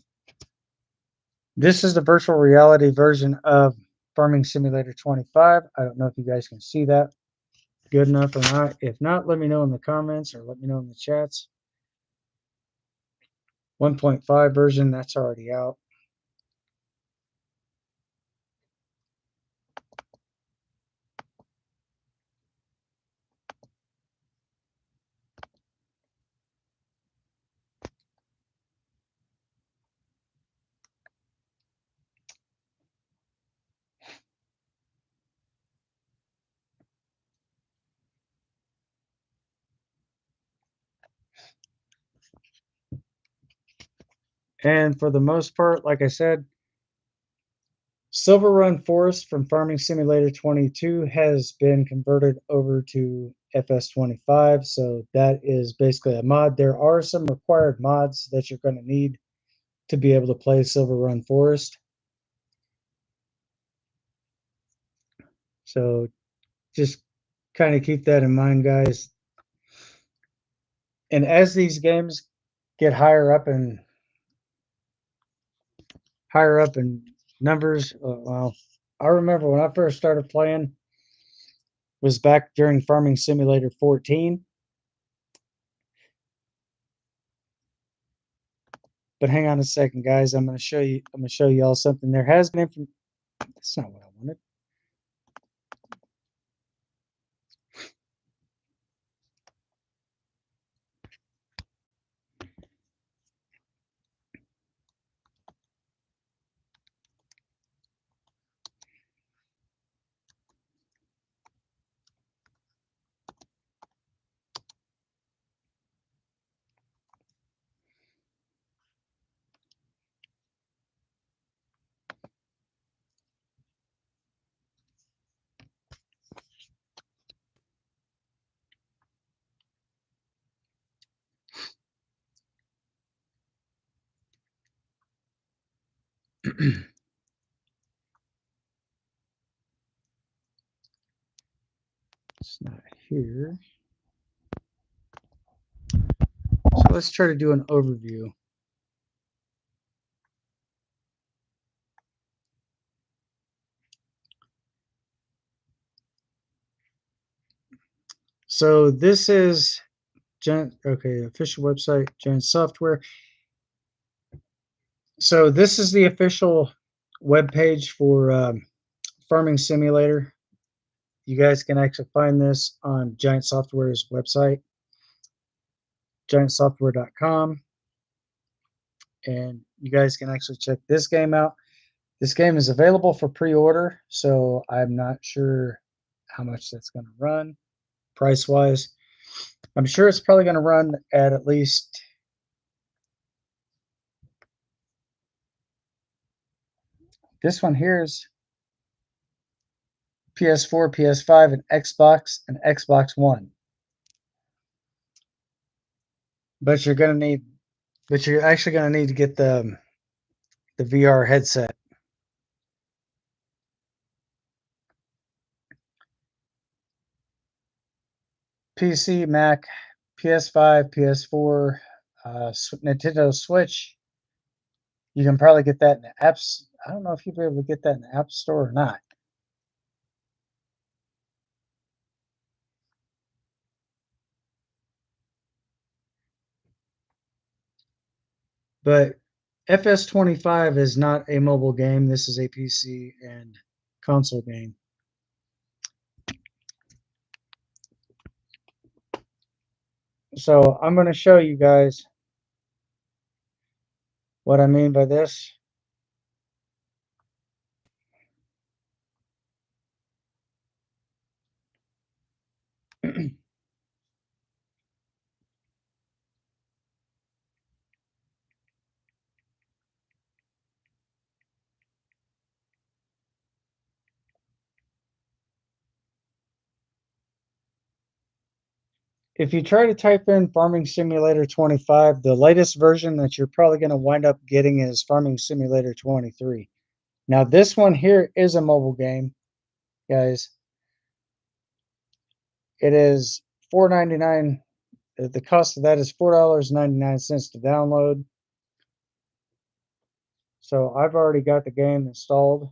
Speaker 1: This is the virtual reality version of Farming Simulator 25. I don't know if you guys can see that good enough or not. If not, let me know in the comments or let me know in the chats. 1.5 version, that's already out. And for the most part, like I said, Silver Run Forest from Farming Simulator 22 has been converted over to FS25. So that is basically a mod. There are some required mods that you're going to need to be able to play Silver Run Forest. So just kind of keep that in mind, guys. And as these games get higher up in numbers, well, I remember when I first started playing was back during Farming Simulator 14. But hang on a second, guys. I'm going to show you all something. There has been that's not what I wanted. It's not here. So let's try to do an overview. So this is official website, Giant Software. So this is the official web page for Farming Simulator. You guys can actually find this on Giant Software's website, giantsoftware.com. And you guys can actually check this game out. This game is available for pre-order, so I'm not sure how much that's going to run price-wise. I'm sure it's probably going to run at least this one here is PS4, PS5, and Xbox One. But you're actually going to need to get the VR headset. PC, Mac, PS5, PS4, Nintendo Switch. You can probably get that in the apps. I don't know if you'll be able to get that in the App Store or not. But FS25 is not a mobile game. This is a PC and console game. So I'm going to show you guys what I mean by this. If you try to type in Farming Simulator 25, the latest version that you're probably going to wind up getting is Farming Simulator 23. Now, this one here is a mobile game, guys. It is $4.99. The cost of that is $4.99 to download. So I've already got the game installed.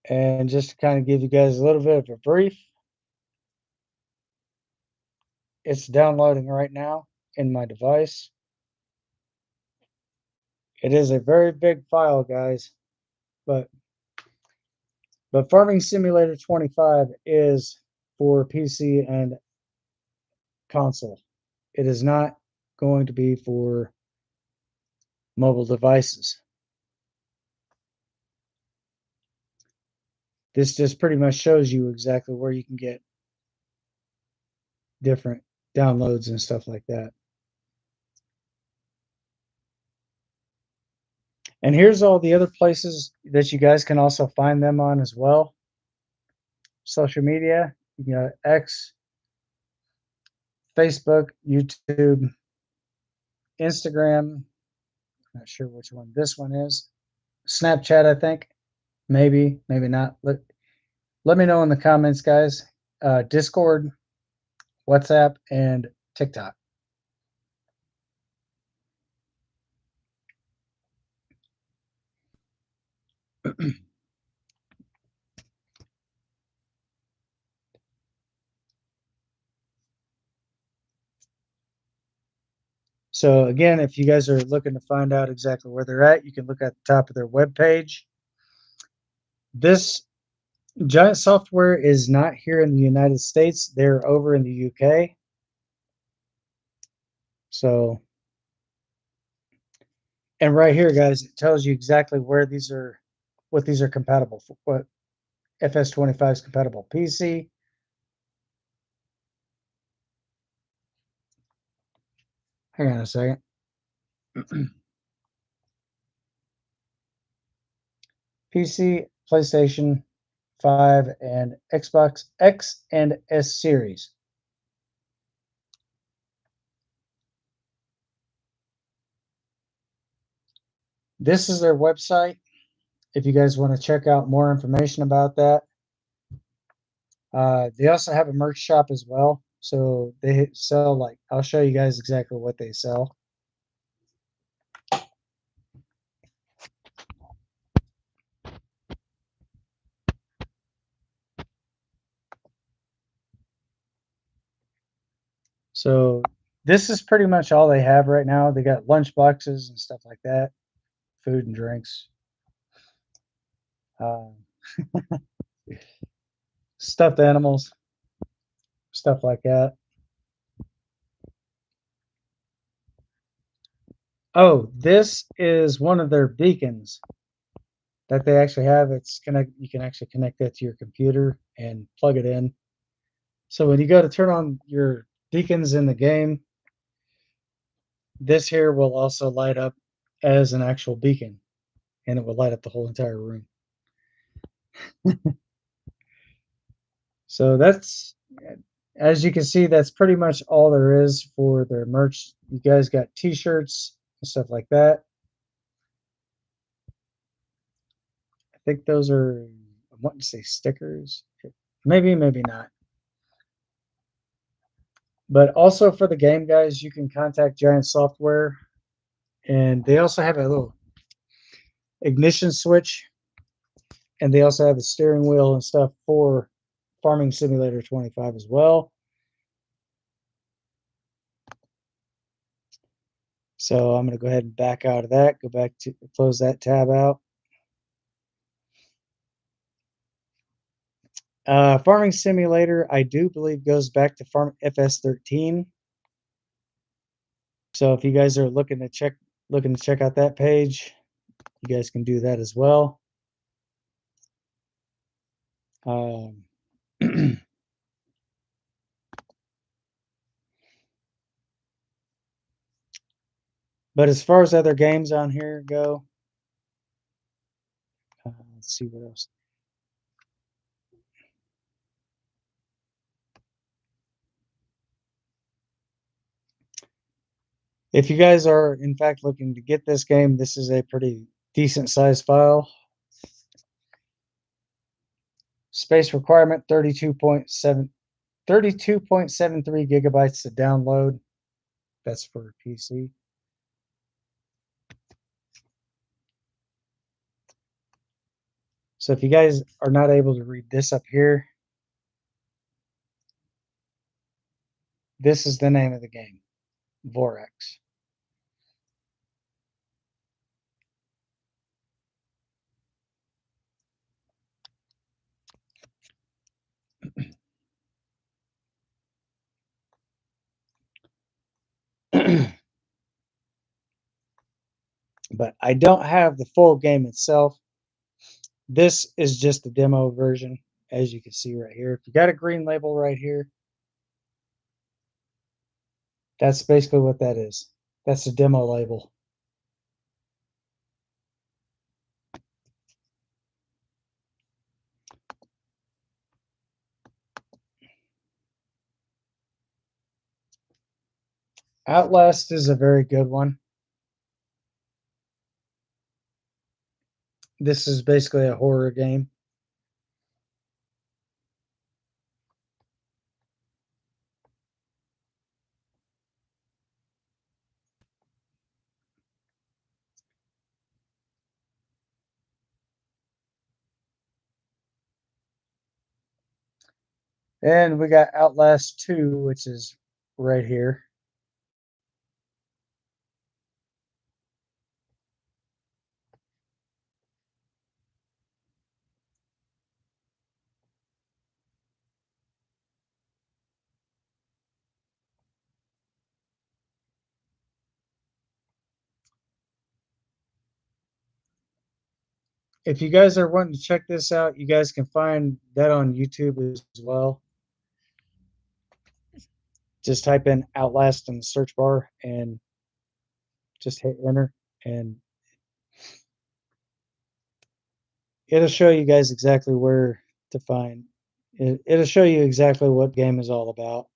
Speaker 1: And just to kind of give you guys a little bit of a brief, it's downloading right now in my device. It is a very big file, guys, but Farming Simulator 25 is for PC and console. It is not going to be for mobile devices. This just pretty much shows you exactly where you can get different downloads and stuff like that. And here's all the other places that you guys can also find them on as well. Social media, you got X, Facebook, YouTube, Instagram. Not sure which one this one is. Snapchat, I think. Maybe, maybe not. Let me know in the comments, guys. Discord, WhatsApp, and TikTok. So again, if you guys are looking to find out exactly where they're at, you can look at the top of their webpage. This Giant Software is not here in the United States. They're over in the UK. So And right here, guys, it tells you exactly where what these are compatible for, what FS25 is compatible. PC, hang on a second. PC, PlayStation 5, and Xbox X and S series. This is their website. If you guys want to check out more information about that, they also have a merch shop as well. So they sell, like, I'll show you guys exactly what they sell. So this is pretty much all they have right now. They got lunch boxes and stuff like that, food and drinks, um, stuffed animals, stuff like that. Oh, this is one of their beacons that they actually have. You can actually connect that to your computer and plug it in. So when you go to turn on your beacons in the game, this here will also light up as an actual beacon, and it will light up the whole entire room. So that's, as you can see, that's pretty much all there is for their merch. You guys got t-shirts and stuff like that. I think those are, I want to say stickers. Maybe, maybe not. But also for the game, guys, you can contact Giant Software, and they also have a little ignition switch, and they also have a steering wheel and stuff for Farming Simulator 25 as well. So I'm going to go ahead and back out of that, go back to close that tab out. Farming Simulator, I do believe, goes back to Farm FS13. So if you guys are looking to check out that page, you guys can do that as well. Um, but as far as other games on here go, let's see what else. If you guys are in fact looking to get this game, this is a pretty decent size file. Space requirement 32.73 gigabytes to download. That's for PC. So if you guys are not able to read this up here, this is the name of the game, Vorax. But I don't have the full game itself. This is just the demo version, as you can see right here. If you got a green label right here, that's basically what that is. That's the demo label. Outlast is a very good one. This is basically a horror game. And we got Outlast 2, which is right here. if you guys are wanting to check this out, you guys can find that on YouTube as well. Just type in Outlast in the search bar and just hit enter, and it'll show you guys exactly where to find it. It'll show you exactly what game is all about.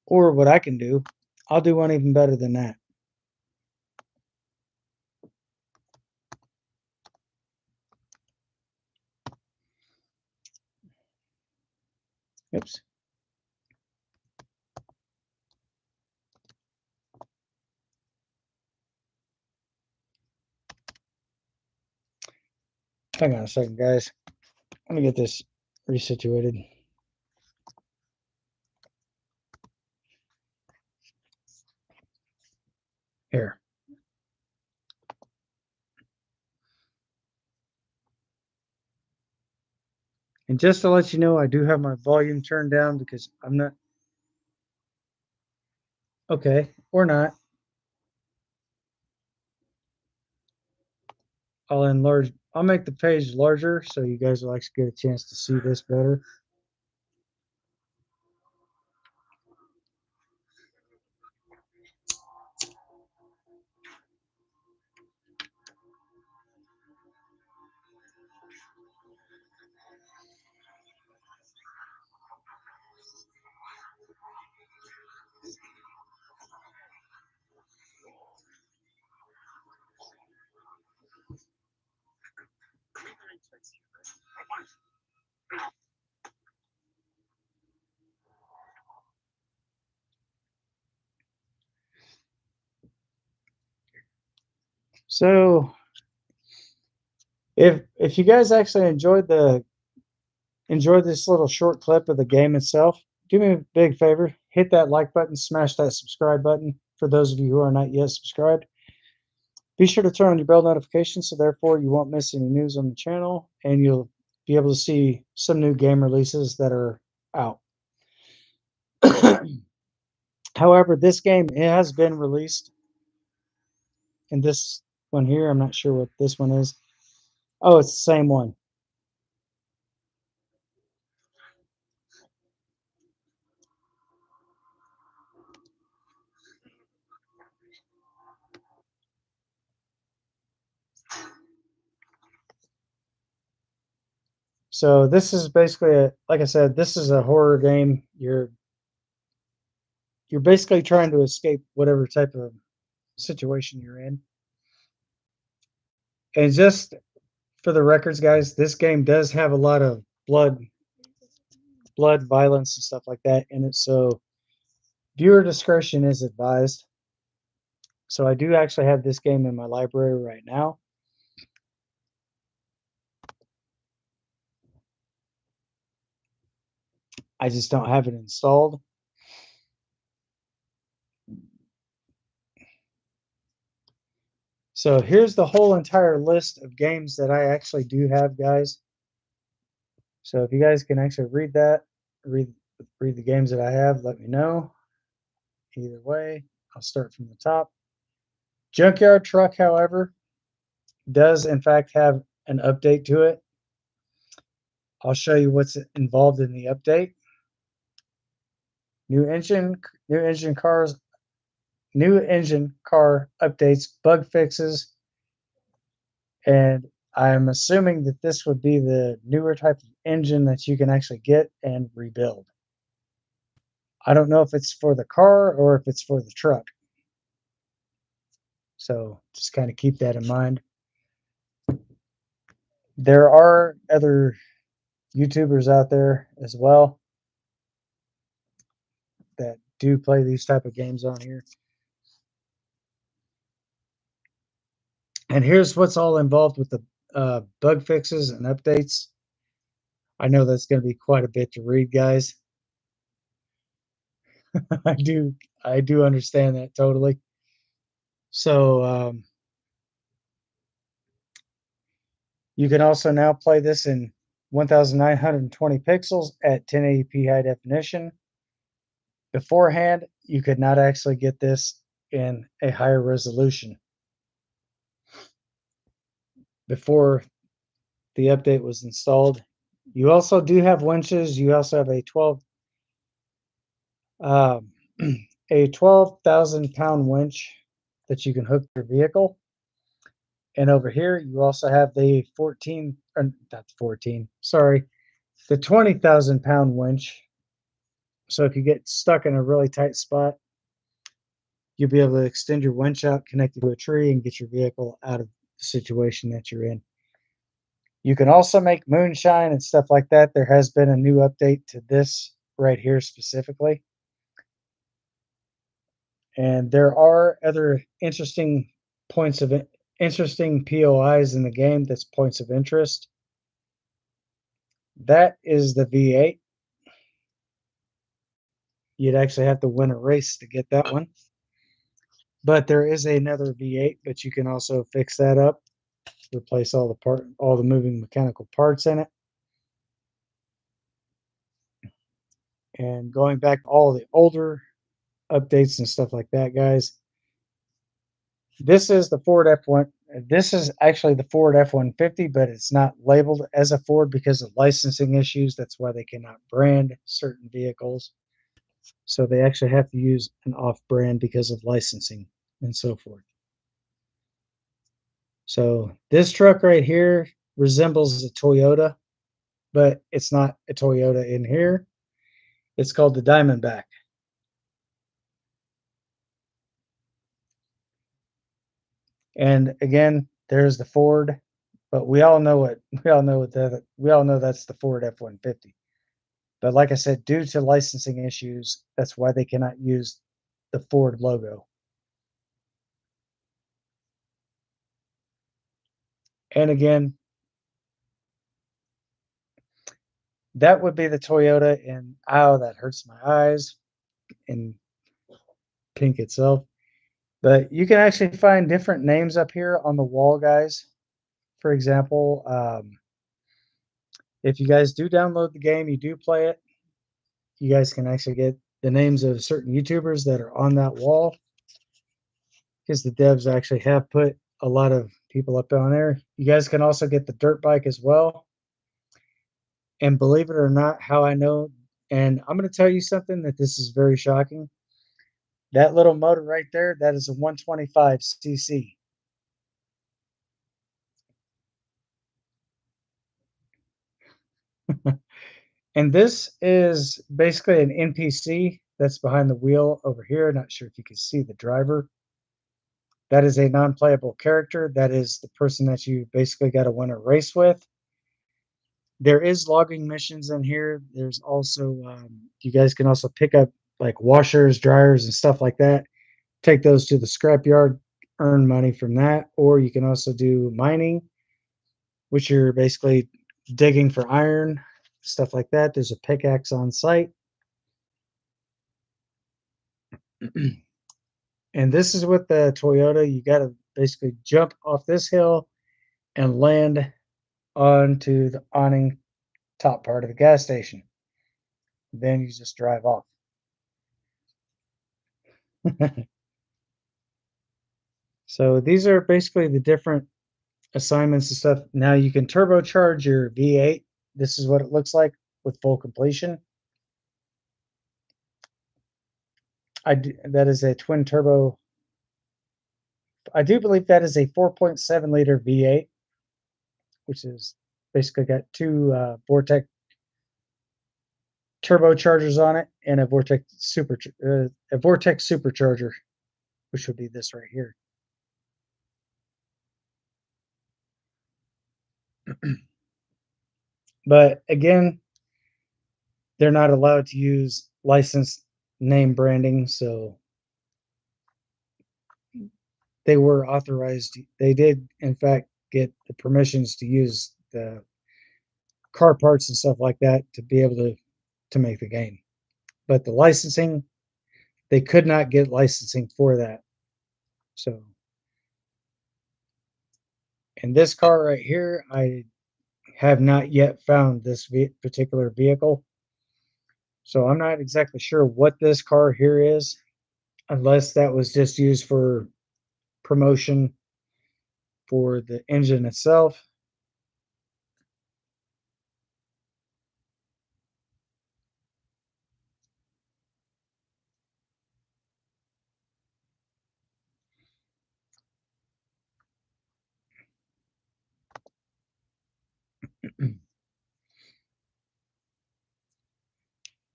Speaker 1: Or what I can do, I'll do one even better than that. Oops. Hang on a second, guys. Let me get this resituated. Here. And just to let you know, I do have my volume turned down because I'm not. Okay, or not. I'll make the page larger so you guys will actually get a chance to see this better. So if you guys actually enjoyed this little short clip of the game itself, do me a big favor, hit that like button, smash that subscribe button for those of you who are not yet subscribed. Be sure to turn on your bell notifications so therefore you won't miss any news on the channel, and you'll be able to see some new game releases that are out. However, this game, it has been released, and this one here, I'm not sure what this one is. Oh, it's the same one. So this is basically like I said, this is a horror game. You're basically trying to escape whatever type of situation you're in. And just for the records, guys, this game does have a lot of blood, violence, and stuff like that in it. So viewer discretion is advised. So I do actually have this game in my library right now. I just don't have it installed. So here's the whole entire list of games that I actually do have, guys. So if you guys can actually read that, read the games that I have, let me know. Either way, I'll start from the top. Junkyard Truck, however, does in fact have an update to it. I'll show you what's involved in the update. New engine car updates, bug fixes, and I'm assuming that this would be the newer type of engine that you can actually get and rebuild. I don't know if it's for the car or if it's for the truck. So just kind of keep that in mind. There are other YouTubers out there as well that do play these type of games on here. And here's what's all involved with the bug fixes and updates. I know that's going to be quite a bit to read, guys. I do understand that totally. So you can also now play this in 1920 pixels at 1080p high definition. Beforehand, you could not actually get this in a higher resolution. Before the update was installed. You also do have winches. You also have a 12 a 12,000-pound winch that you can hook to your vehicle. And over here, you also have the 14, or not 14, sorry, the 20,000-pound winch. So if you get stuck in a really tight spot, you'll be able to extend your winch out, connect it to a tree, and get your vehicle out of the situation that you're in. You can also make moonshine and stuff like that. There has been a new update to this right here specifically. And there are other interesting points of interesting POIs in the game that's points of interest. That is the V8. You'd actually have to win a race to get that one. But there is another V8, but you can also fix that up, replace all the moving mechanical parts in it. And going back to all the older updates and stuff like that, guys. This is the Ford F1. This is actually the Ford F-150, but it's not labeled as a Ford because of licensing issues. That's why they cannot brand certain vehicles. So they actually have to use an off-brand because of licensing and so forth. So this truck right here resembles a Toyota, but it's not a Toyota in here. It's called the Diamondback. And again, there's the Ford, but we all know that's the Ford F-150. But like I said, due to licensing issues, that's why they cannot use the Ford logo. And again, that would be the Toyota, and ow, that hurts my eyes, in pink itself. But you can actually find different names up here on the wall, guys. For example, if you guys do download the game, you do play it, you guys can actually get the names of certain YouTubers that are on that wall, because the devs actually have put a lot of people up on there. You guys can also get the dirt bike as well. And believe it or not, how I know, and I'm going to tell you something that this is very shocking. That little motor right there, that is a 125cc. And this is basically an NPC that's behind the wheel over here. Not sure if you can see the driver. That is a non-playable character. That is the person that you basically got to win a race with. There is logging missions in here. There's also, you guys can also pick up like washers, dryers, and stuff like that. Take those to the scrapyard, earn money from that. Or you can also do mining, which you're basically digging for iron, stuff like that. There's a pickaxe on site. And this is with the Toyota. You got to basically jump off this hill and land onto the awning top part of the gas station. Then you just drive off. So these are basically the different assignments and stuff. Now you can turbocharge your V8. This is what it looks like with full completion. That is a twin turbo. I do believe that is a 4.7 liter V8, which is basically got two Vortec turbochargers on it and a Vortec supercharger, which would be this right here. But again, they're not allowed to use licensed name branding, so they were authorized. They did, in fact, get the permissions to use the car parts and stuff like that to be able to make the game. But the licensing, they could not get licensing for that. So, in this car right here, I have not yet found this particular vehicle. So I'm not exactly sure what this car here is, unless that was just used for promotion for the engine itself.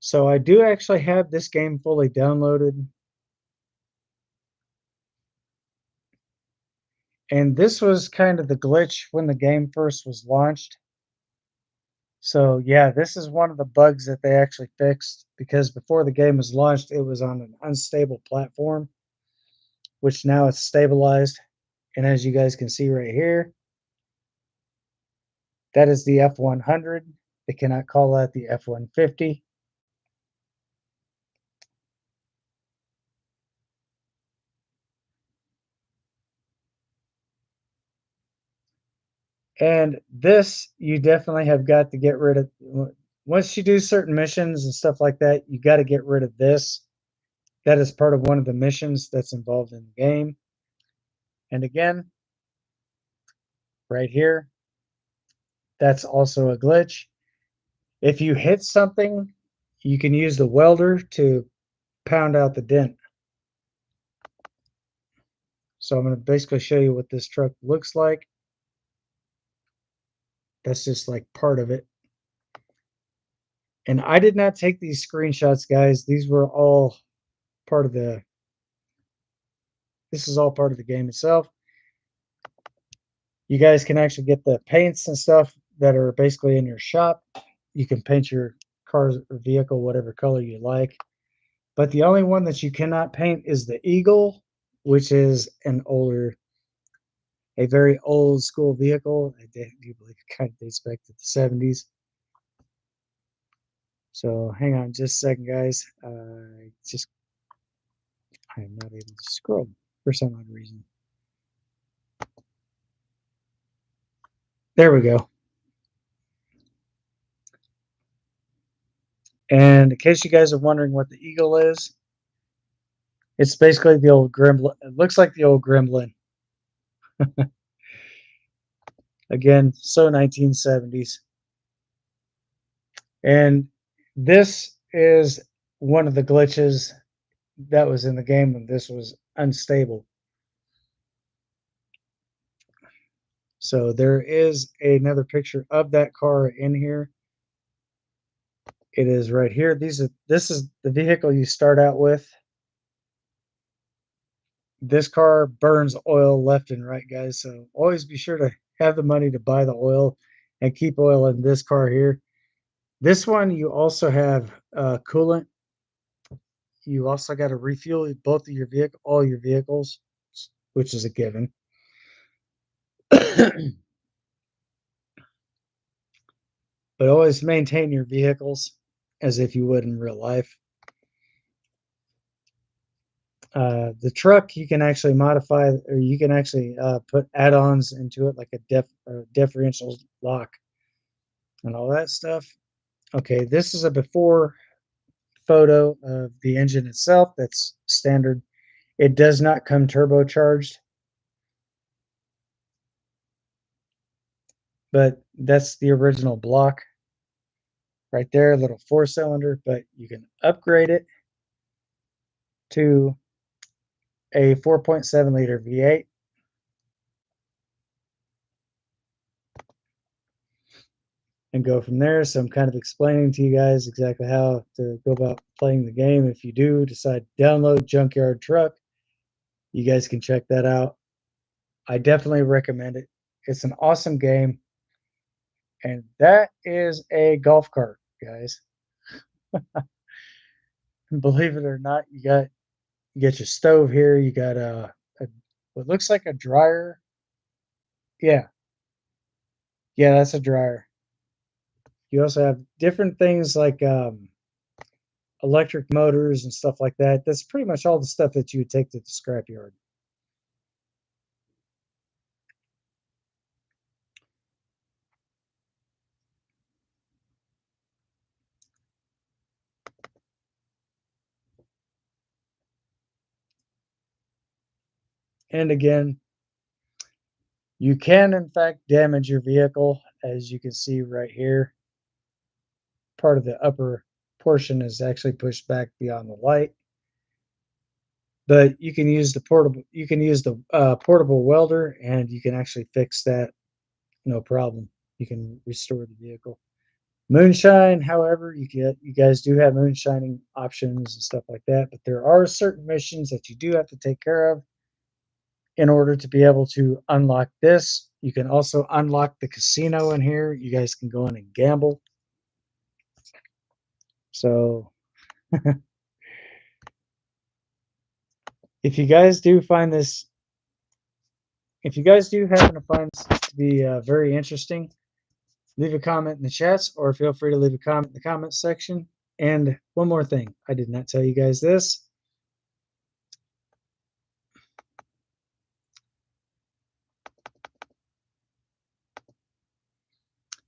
Speaker 1: So I do actually have this game fully downloaded. And this was kind of the glitch when the game first was launched. So yeah, this is one of the bugs that they actually fixed, because before the game was launched, it was on an unstable platform, which now it's stabilized. And as you guys can see right here, that is the F100. They cannot call that the F150. And this, you definitely have got to get rid of. Once you do certain missions and stuff like that, you got to get rid of this. That is part of one of the missions that's involved in the game. And again, right here, that's also a glitch. If you hit something, you can use the welder to pound out the dent. So I'm going to basically show you what this truck looks like. That's just like part of it. And I did not take these screenshots, guys. These were all part of this is all part of the game itself. You guys can actually get the paints and stuff that are basically in your shop. You can paint your car or vehicle whatever color you like. But the only one that you cannot paint is the Eagle, which is a very old school vehicle. I do believe it kind of dates back to the 70s. So hang on just a second, guys. I'm not able to scroll for some odd reason. There we go. And in case you guys are wondering what the Eagle is, it's basically the old Gremlin. It looks like the old Gremlin. Again, so 1970s. And this is one of the glitches that was in the game when this was unstable. So there is another picture of that car in here. It is right here. This is the vehicle you start out with. This car burns oil left and right, guys. So always be sure to have the money to buy the oil and keep oil in this car here. This one, you also have coolant. You also got to refuel both of your all your vehicles, which is a given. But always maintain your vehicles as if you would in real life. The truck you can actually modify, or you can actually put add-ons into it, like a differential lock and all that stuff. Okay, this is a before photo of the engine itself. That's standard. It does not come turbocharged, but that's the original block right there, little 4-cylinder. But you can upgrade it to a 4.7 liter V8. And go from there. So I'm kind of explaining to you guys exactly how to go about playing the game. If you do decide to download Junkyard Truck, you guys can check that out. I definitely recommend it. It's an awesome game. And that is a golf cart, guys. Believe it or not, you get your stove here. You got a what looks like a dryer. Yeah, yeah, that's a dryer. You also have different things like electric motors and stuff like that. That's pretty much all the stuff that you would take to the scrapyard. And again, you can in fact damage your vehicle, as you can see right here. Part of the upper portion is actually pushed back beyond the light. But you can use the portable welder, and you can actually fix that no problem. You can restore the vehicle. Moonshine, however, you guys do have moonshining options and stuff like that, but there are certain missions that you do have to take care of in order to be able to unlock this. You can also unlock the casino in here. You guys can go in and gamble. So if you guys do find this, if you guys do happen to find this to be very interesting, leave a comment in the chats or feel free to leave a comment in the comments section. And one more thing, I did not tell you guys this.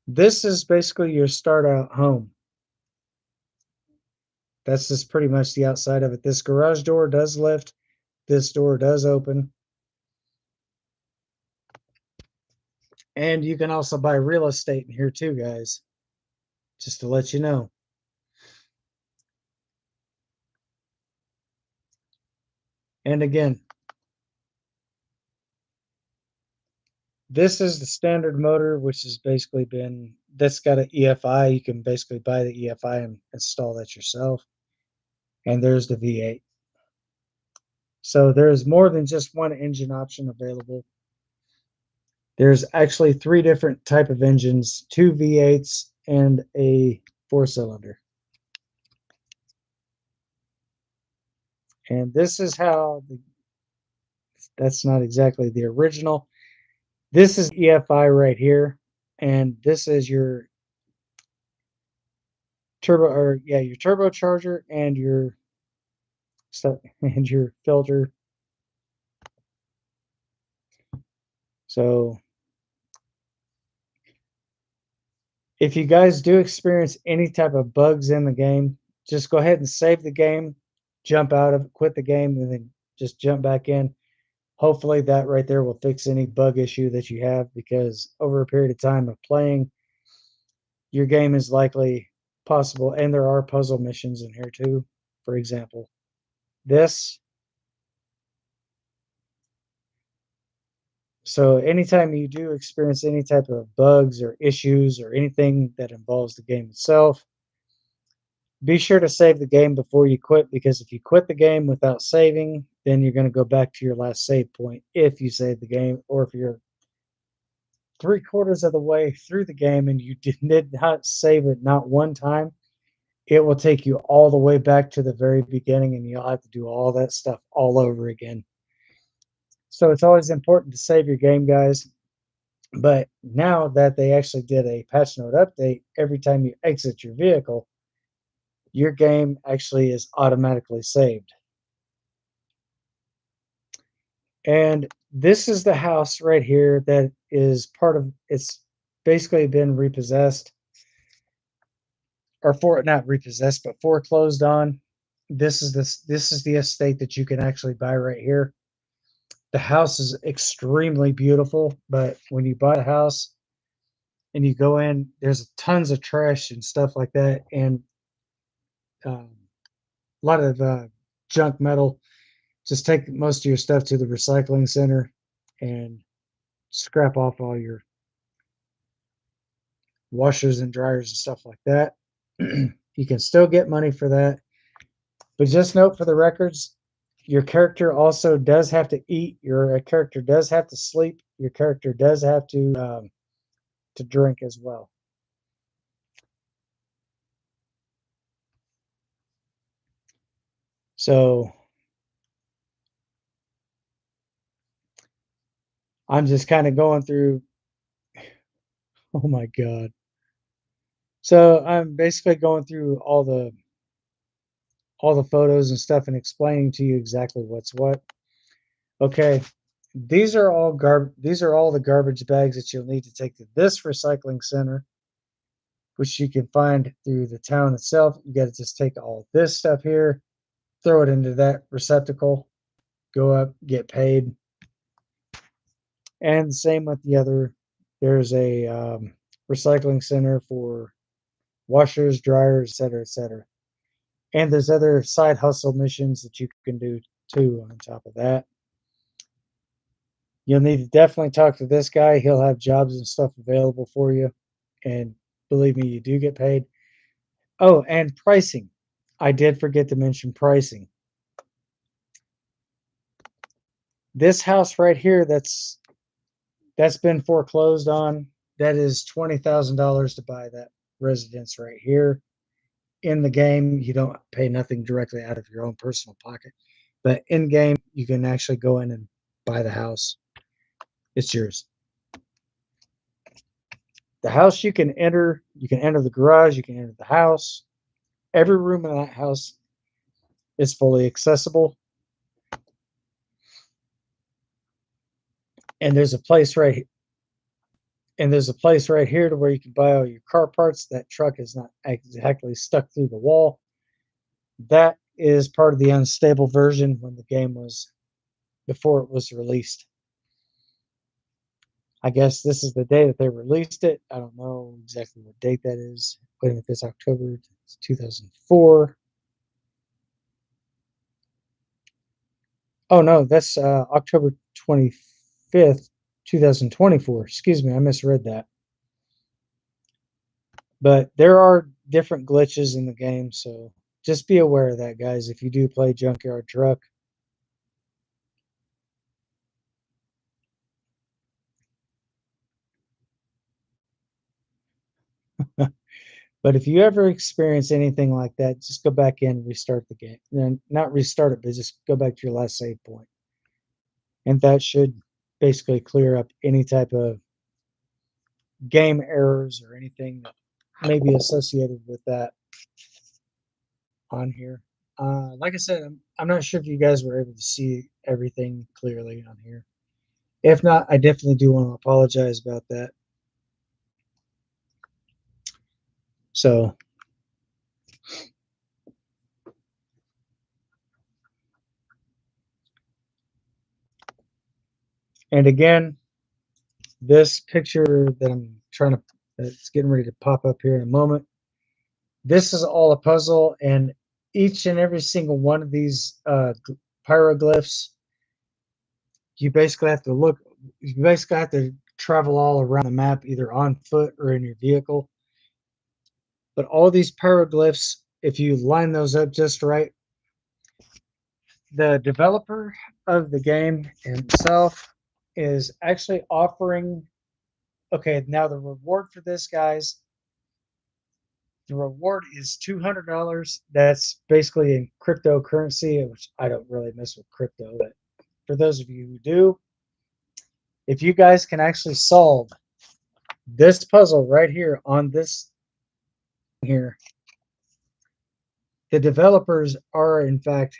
Speaker 1: This is basically your start out home. That's just pretty much the outside of it. This garage door does lift. This door does open. And you can also buy real estate in here too, guys. Just to let you know. And again, this is the standard motor, which has basically been, that's got an EFI. You can basically buy the EFI and install that yourself. And there's the V8. So there's more than just one engine option available. There's actually 3 different type of engines, 2 V8s and a 4-cylinder. And this is how that's not exactly the original. This is EFI right here, and this is your your turbocharger and your stuff and your filter. So if you guys do experience any type of bugs in the game, just go ahead and save the game, jump out of it, quit the game, and then just jump back in. Hopefully that right there will fix any bug issue that you have, because over a period of time of playing, your game is likely possible. And there are puzzle missions in here too. For example, this. So anytime you do experience any type of bugs or issues or anything that involves the game itself, be sure to save the game before you quit, because if you quit the game without saving, then you're going to go back to your last save point if you save the game, or if you're 3/4 of the way through the game and you did not save it not one time, it will take you all the way back to the very beginning and you'll have to do all that stuff all over again. So it's always important to save your game, guys. But now that they actually did a patch note update, every time you exit your vehicle, your game actually is automatically saved. And this is the house right here that is part of, it's basically been repossessed, or not repossessed, but foreclosed on. This is the estate that you can actually buy right here. The house is extremely beautiful, but when you buy a house and you go in, there's tons of trash and stuff like that, and a lot of junk metal. Just take most of your stuff to the recycling center and scrap off all your washers and dryers and stuff like that. You can still get money for that. But just note for the records, your character also does have to eat. Your character does have to sleep. Your character does have to drink as well. So I'm just kind of going through. Oh my god! So I'm basically going through all the photos and stuff and explaining to you exactly what's what. Okay, these are all these are all the garbage bags that you'll need to take to this recycling center, which you can find through the town itself. You got to just take all this stuff here, throw it into that receptacle, go up, get paid. And same with the other. There's a recycling center for washers, dryers, etc., etc. And there's other side hustle missions that you can do too on top of that. You'll need to definitely talk to this guy. He'll have jobs and stuff available for you. And Believe me, you do get paid. Oh, and pricing. I did forget to mention pricing. This house right here that's been foreclosed on, that is $20,000 to buy that residence right here. In the game, you don't pay nothing directly out of your own personal pocket, but in game, you can actually go in and buy the house. It's yours. The house you can enter the garage, you can enter the house. Every room in that house is fully accessible. And there's a place right here to where you can buy all your car parts. That truck is not exactly stuck through the wall. That is part of the unstable version when the game was before it was released. I guess this is the day that they released it. I don't know exactly what date that is. Wait a minute, this October 2004. Oh no, that's October 25th, 2024. Excuse me, I misread that. But there are different glitches in the game, so just be aware of that, guys, if you do play Junkyard Truck. But if you ever experience anything like that, just go back in and restart the game. And not restart it, but just go back to your last save point. And that should basically clear up any type of game errors or anything that may be associated with that on here. Like I said, I'm not sure if you guys were able to see everything clearly on here. If not, I definitely do want to apologize about that. So, and again, this picture that that's getting ready to pop up here in a moment, this is all a puzzle, and each and every single one of these pyroglyphs, you basically have to travel all around the map, either on foot or in your vehicle. But all these pyroglyphs, if you line those up just right, the developer of the game himself is actually offering. Okay, now the reward for this, guys, the reward is $200. That's basically in cryptocurrency, which I don't really mess with crypto, but for those of you who do, if you guys can actually solve this puzzle right here on this here, the developers are in fact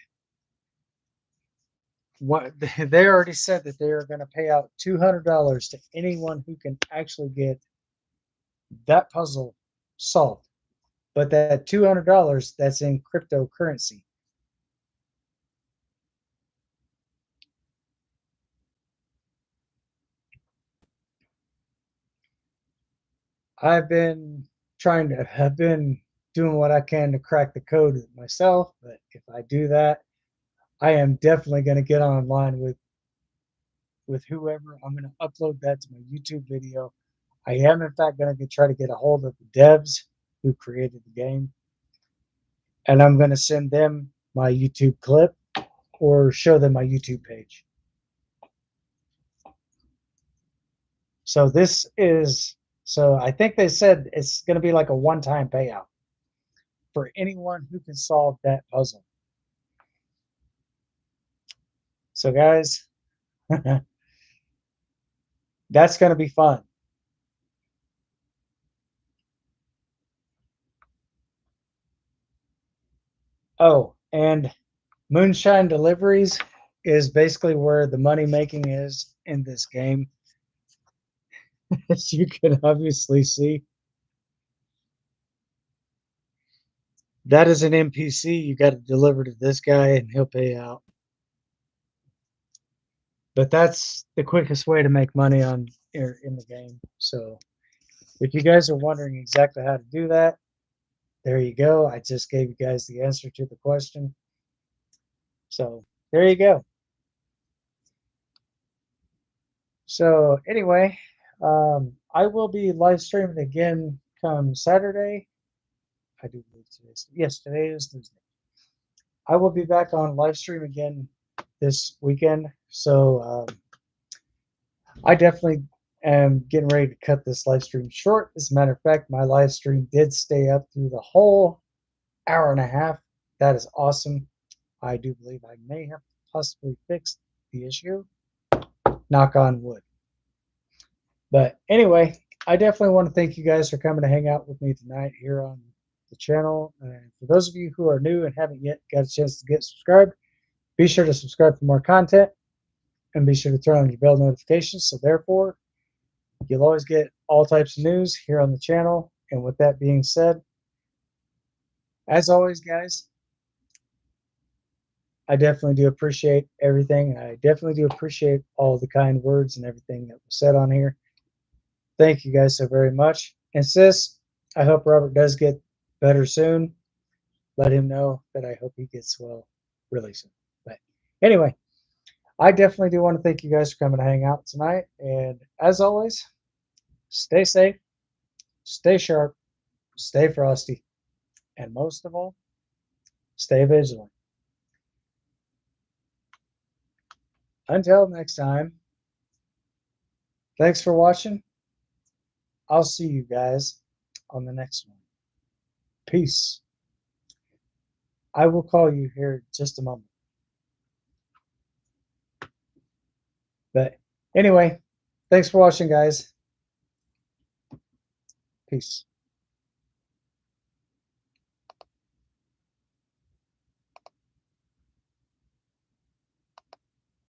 Speaker 1: what they already said that they are going to pay out $200 to anyone who can actually get that puzzle solved. But that $200, that's in cryptocurrency. I've been doing what I can to crack the code myself, but if I do that, I am definitely going to get online with whoever. I'm going to upload that to my YouTube video. I am in fact going to try to get a hold of the devs who created the game, and I'm going to send them my YouTube clip or show them my YouTube page. So I think they said it's going to be like a one-time payout for anyone who can solve that puzzle. So guys, that's going to be fun. Oh, and Moonshine Deliveries is basically where the money making is in this game. As you can obviously see, that is an NPC. You got to deliver to this guy and he'll pay out. But that's the quickest way to make money in the game. So if you guys are wondering exactly how to do that, there you go. I just gave you guys the answer to the question. So there you go. So anyway, I will be live streaming again come Saturday. I do believe today is Tuesday. I will be back on live stream again this weekend. So I definitely am getting ready to cut this live stream short. As a matter of fact, my live stream did stay up through the whole hour and a half. That is awesome. I do believe I may have possibly fixed the issue. Knock on wood. But anyway, I definitely want to thank you guys for coming to hang out with me tonight here on the channel. And for those of you who are new and haven't yet got a chance to get subscribed, be sure to subscribe for more content and be sure to turn on your bell notifications. So therefore, you'll always get all types of news here on the channel. And with that being said, as always, guys, I definitely do appreciate everything. I definitely do appreciate all the kind words and everything that was said on here. Thank you guys so very much. And sis, I hope Robert does get better soon. Let him know that I hope he gets well really soon. But anyway, I definitely do want to thank you guys for coming to hang out tonight. And as always, stay safe, stay sharp, stay frosty, and most of all, stay vigilant. Until next time, thanks for watching. I'll see you guys on the next one. Peace. I will call you here in just a moment. But anyway, thanks for watching, guys. Peace.